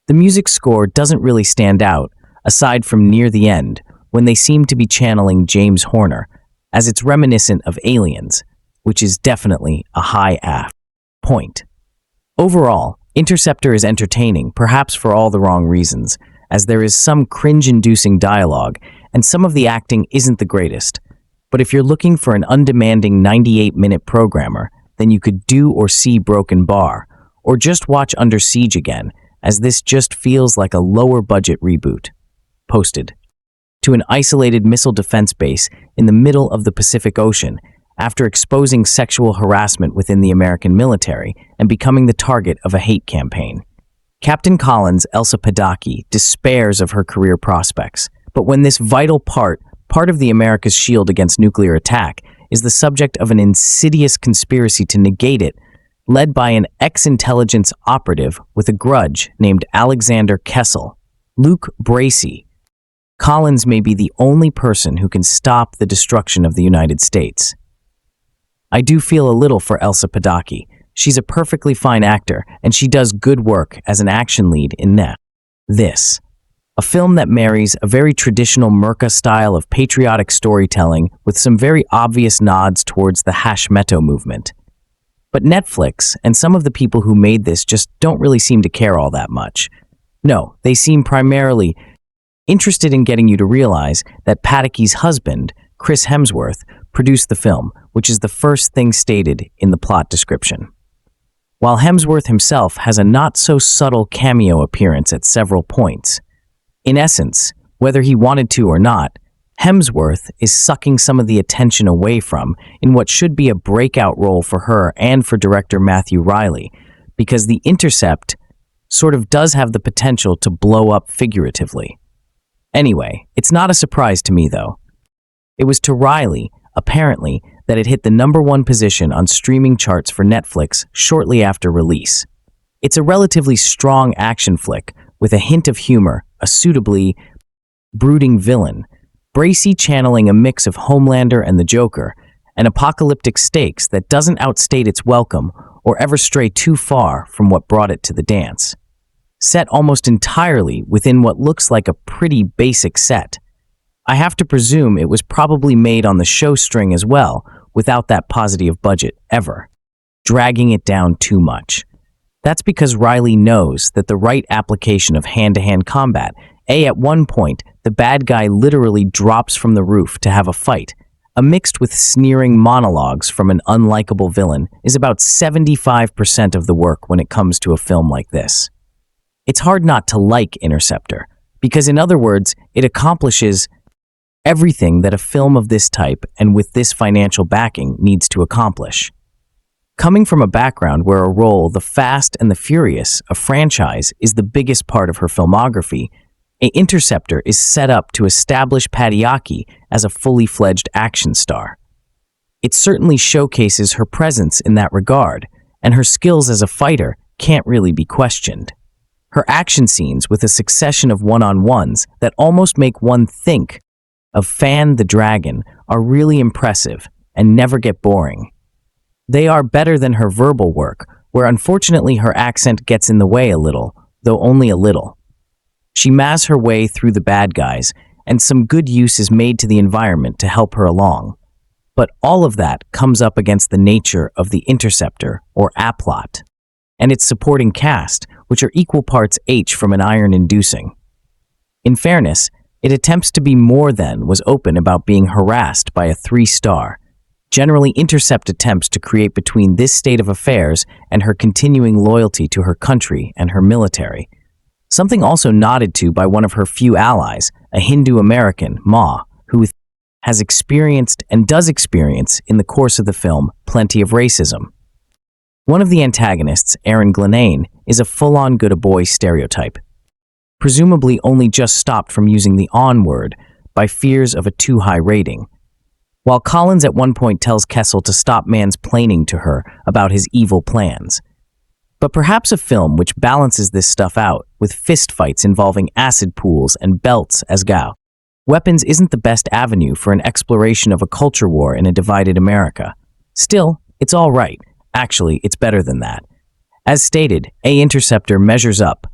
The music score doesn't really stand out, aside from near the end, when they seem to be channeling James Horner, as it's reminiscent of Aliens, which is definitely a high point. Overall, Interceptor is entertaining, perhaps for all the wrong reasons, as there is some cringe-inducing dialogue, and some of the acting isn't the greatest. But if you're looking for an undemanding 98-minute programmer, then you could do or see Broken Bar, or just watch Under Siege again, as this just feels like a lower-budget reboot. Posted to an isolated missile defense base in the middle of the Pacific Ocean after exposing sexual harassment within the American military and becoming the target of a hate campaign. Captain Collins, Elsa Pataky, despairs of her career prospects, but when this vital part of the America's shield against nuclear attack, is the subject of an insidious conspiracy to negate it, led by an ex-intelligence operative with a grudge named Alexander Kessel, Luke Bracey, Collins may be the only person who can stop the destruction of the United States. I do feel a little for Elsa Pataky. She's a perfectly fine actor, and she does good work as an action lead in this. A a film that marries a very traditional Merca style of patriotic storytelling with some very obvious nods towards the Hashmeto movement. But Netflix and some of the people who made this just don't really seem to care all that much. No, they seem primarily interested in getting you to realize that Pataky's husband, Chris Hemsworth, produced the film, which is the first thing stated in the plot description. While Hemsworth himself has a not-so-subtle cameo appearance at several points. In essence, whether he wanted to or not, Hemsworth is sucking some of the attention away from in what should be a breakout role for her and for director Matthew Reilly, because The Intercept sort of does have the potential to blow up figuratively. Anyway, it's not a surprise to me, though. It was to Reilly, apparently, that it hit the #1 position on streaming charts for Netflix shortly after release. It's a relatively strong action flick with a hint of humor, a suitably brooding villain, Bracey channeling a mix of Homelander and the Joker, and apocalyptic stakes that doesn't outstay its welcome or ever stray too far from what brought it to the dance. Set almost entirely within what looks like a pretty basic set. I have to presume it was probably made on the shoestring as well, without that positive budget ever, dragging it down too much. That's because Reilly knows that the right application of hand-to-hand combat, at one point, the bad guy literally drops from the roof to have a fight, mixed with sneering monologues from an unlikable villain, is about 75% of the work when it comes to a film like this. It's hard not to like Interceptor, because in other words, it accomplishes everything that a film of this type and with this financial backing needs to accomplish. Coming from a background where a role, The Fast and the Furious, a franchise, is the biggest part of her filmography, Interceptor is set up to establish Pataky as a fully fledged action star. It certainly showcases her presence in that regard, and her skills as a fighter can't really be questioned. Her action scenes with a succession of one-on-ones that almost make one think of Fan the Dragon are really impressive and never get boring. They are better than her verbal work, where unfortunately her accent gets in the way a little, though only a little. She mazes her way through the bad guys, and some good use is made to the environment to help her along. But all of that comes up against the nature of the Interceptor, or A-plot, and its supporting cast, which are equal parts H from an iron-inducing. In fairness, it attempts to be more than was open about being harassed by a 3-star. Generally, Intercept attempts to create between this state of affairs and her continuing loyalty to her country and her military. Something also nodded to by one of her few allies, a Hindu-American, Ma, who has experienced and does experience in the course of the film plenty of racism. One of the antagonists, Glenane, is a full-on good-a-boy stereotype, presumably only just stopped from using the on word by fears of a too high rating. While Collins at one point tells Kessel to stop mansplaining to her about his evil plans. But perhaps a film which balances this stuff out with fistfights involving acid pools and belts as weapons isn't the best avenue for an exploration of a culture war in a divided America. Still, it's all right. Actually, it's better than that. As stated, Interceptor measures up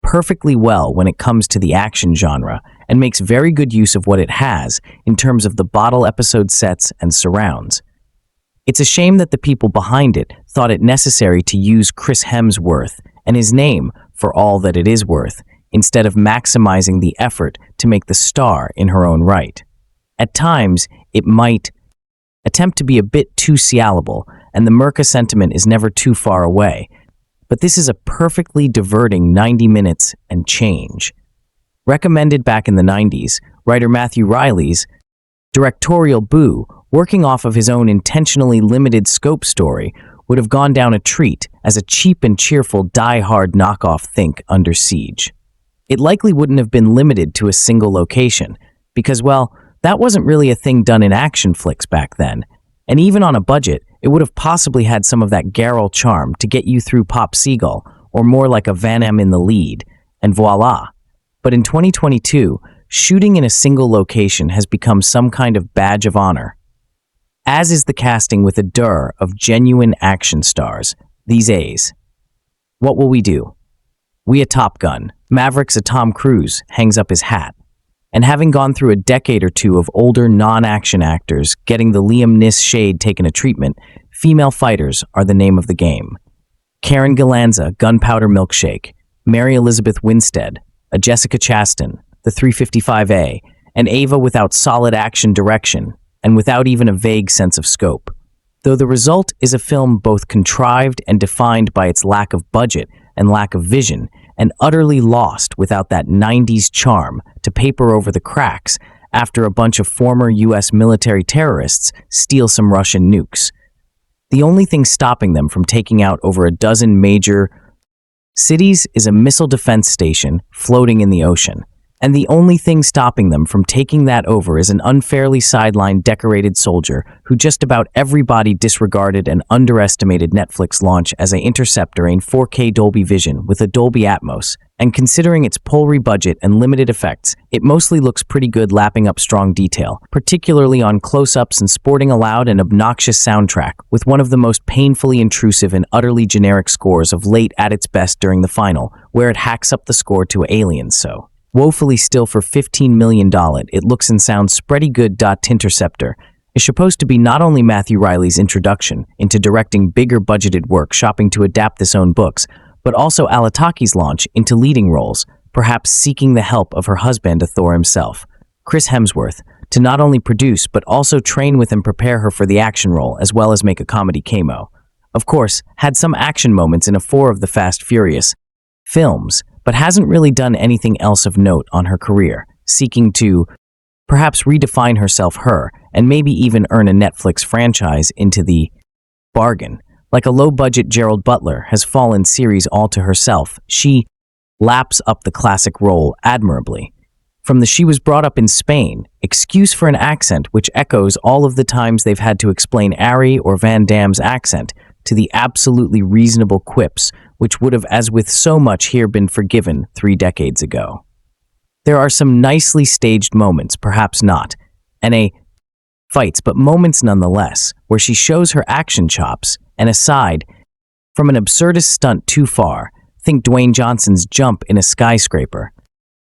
perfectly well when it comes to the action genre and makes very good use of what it has in terms of the bottle episode sets and surrounds. It's a shame that the people behind it thought it necessary to use Chris Hemsworth and his name for all that it is worth, instead of maximizing the effort to make the star in her own right. At times, it might attempt to be a bit too salable, and the Merca sentiment is never too far away, but this is a perfectly diverting 90 minutes and change. Recommended back in the 90s, writer Matthew Reilly's directorial Boo, working off of his own intentionally limited scope story, would have gone down a treat as a cheap and cheerful die-hard knockoff Think Under Siege. It likely wouldn't have been limited to a single location, because, well, that wasn't really a thing done in action flicks back then, and even on a budget, it would have possibly had some of that Garrel charm to get you through Pop Seagull, or more like a Van Damme in the lead, and voila. But in 2022, shooting in a single location has become some kind of badge of honor. As is the casting with a dearth of genuine action stars these days. What will we do? We a Top Gun, Maverick's a Tom Cruise hangs up his hat. And having gone through a decade or two of older non-action actors getting the Liam Neeson shade taken a treatment, female fighters are the name of the game. Karen Gillanza, Gunpowder Milkshake, Mary Elizabeth Winstead, a Jessica Chastain, the 355A, and Ava without solid action direction and without even a vague sense of scope. Though the result is a film both contrived and defined by its lack of budget and lack of vision, and utterly lost without that 90s charm to paper over the cracks after a bunch of former US military terrorists steal some Russian nukes. The only thing stopping them from taking out over a dozen major cities is a missile defense station floating in the ocean. And the only thing stopping them from taking that over is an unfairly sidelined decorated soldier who just about everybody disregarded and underestimated Netflix launch as a Interceptor in 4K Dolby Vision with a Dolby Atmos. And considering its paltry budget and limited effects, it mostly looks pretty good lapping up strong detail, particularly on close-ups and sporting a loud and obnoxious soundtrack, with one of the most painfully intrusive and utterly generic scores of late at its best during the final, where it hacks up the score to Aliens so. Woefully still for $15 million, it looks and sounds spready good. Interceptor is supposed to be not only Matthew Reilly's introduction into directing bigger budgeted work shopping to adapt his own books, but also Pataky's launch into leading roles, perhaps seeking the help of her husband, Thor himself, Chris Hemsworth, to not only produce but also train with and prepare her for the action role as well as make a comedy cameo. Of course, had some action moments in 4 of the Fast Furious films, but hasn't really done anything else of note on her career, seeking to perhaps redefine herself and maybe even earn a Netflix franchise into the bargain. Like a low-budget Gerald Butler has fallen series all to herself, she laps up the classic role admirably. From the she was brought up in Spain, excuse for an accent which echoes all of the times they've had to explain Ari or Van Damme's accent, to the absolutely reasonable quips which would have, as with so much here, been forgiven 3 decades ago. There are some nicely staged moments, perhaps not, and fights, but moments nonetheless, where she shows her action chops, and aside from an absurdist stunt too far, think Dwayne Johnson's jump in a skyscraper,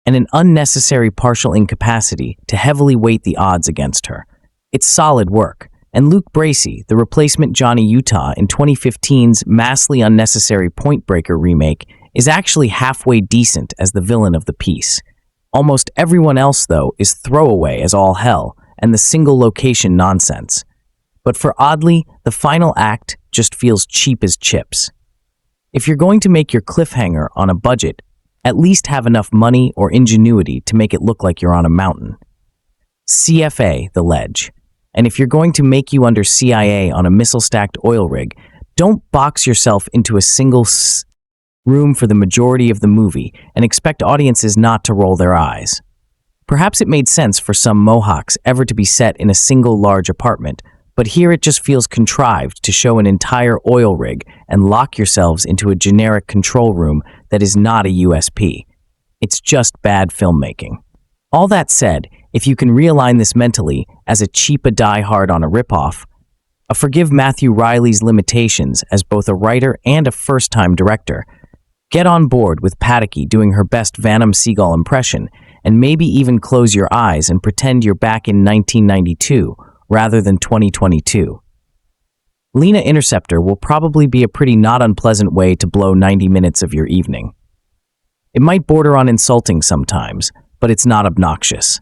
and an unnecessary partial incapacity to heavily weight the odds against her. It's solid work. And Luke Bracey, the replacement Johnny Utah in 2015's massively unnecessary Point Breaker remake, is actually halfway decent as the villain of the piece. Almost everyone else, though, is throwaway as all hell and the single location nonsense. But for oddly, the final act just feels cheap as chips. If you're going to make your cliffhanger on a budget, at least have enough money or ingenuity to make it look like you're on a mountain. CFA, The Ledge. And if you're going to make you under CIA on a missile-stacked oil rig, don't box yourself into a single room for the majority of the movie and expect audiences not to roll their eyes. Perhaps it made sense for some Mohawks ever to be set in a single large apartment, but here it just feels contrived to show an entire oil rig and lock yourselves into a generic control room that is not a USP. It's just bad filmmaking. All that said, if you can realign this mentally as a cheap Die Hard on a ripoff, forgive Matthew Reilly's limitations as both a writer and a first-time director, get on board with Pataky doing her best Venom Seagull impression, and maybe even close your eyes and pretend you're back in 1992 rather than 2022. Lena Interceptor will probably be a pretty not unpleasant way to blow 90 minutes of your evening. It might border on insulting sometimes, but it's not obnoxious.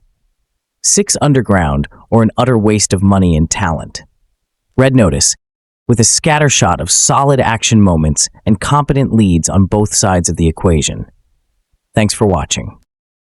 6 Underground, or an utter waste of money and talent. Red Notice, with a scattershot of solid action moments and competent leads on both sides of the equation. Thanks for watching.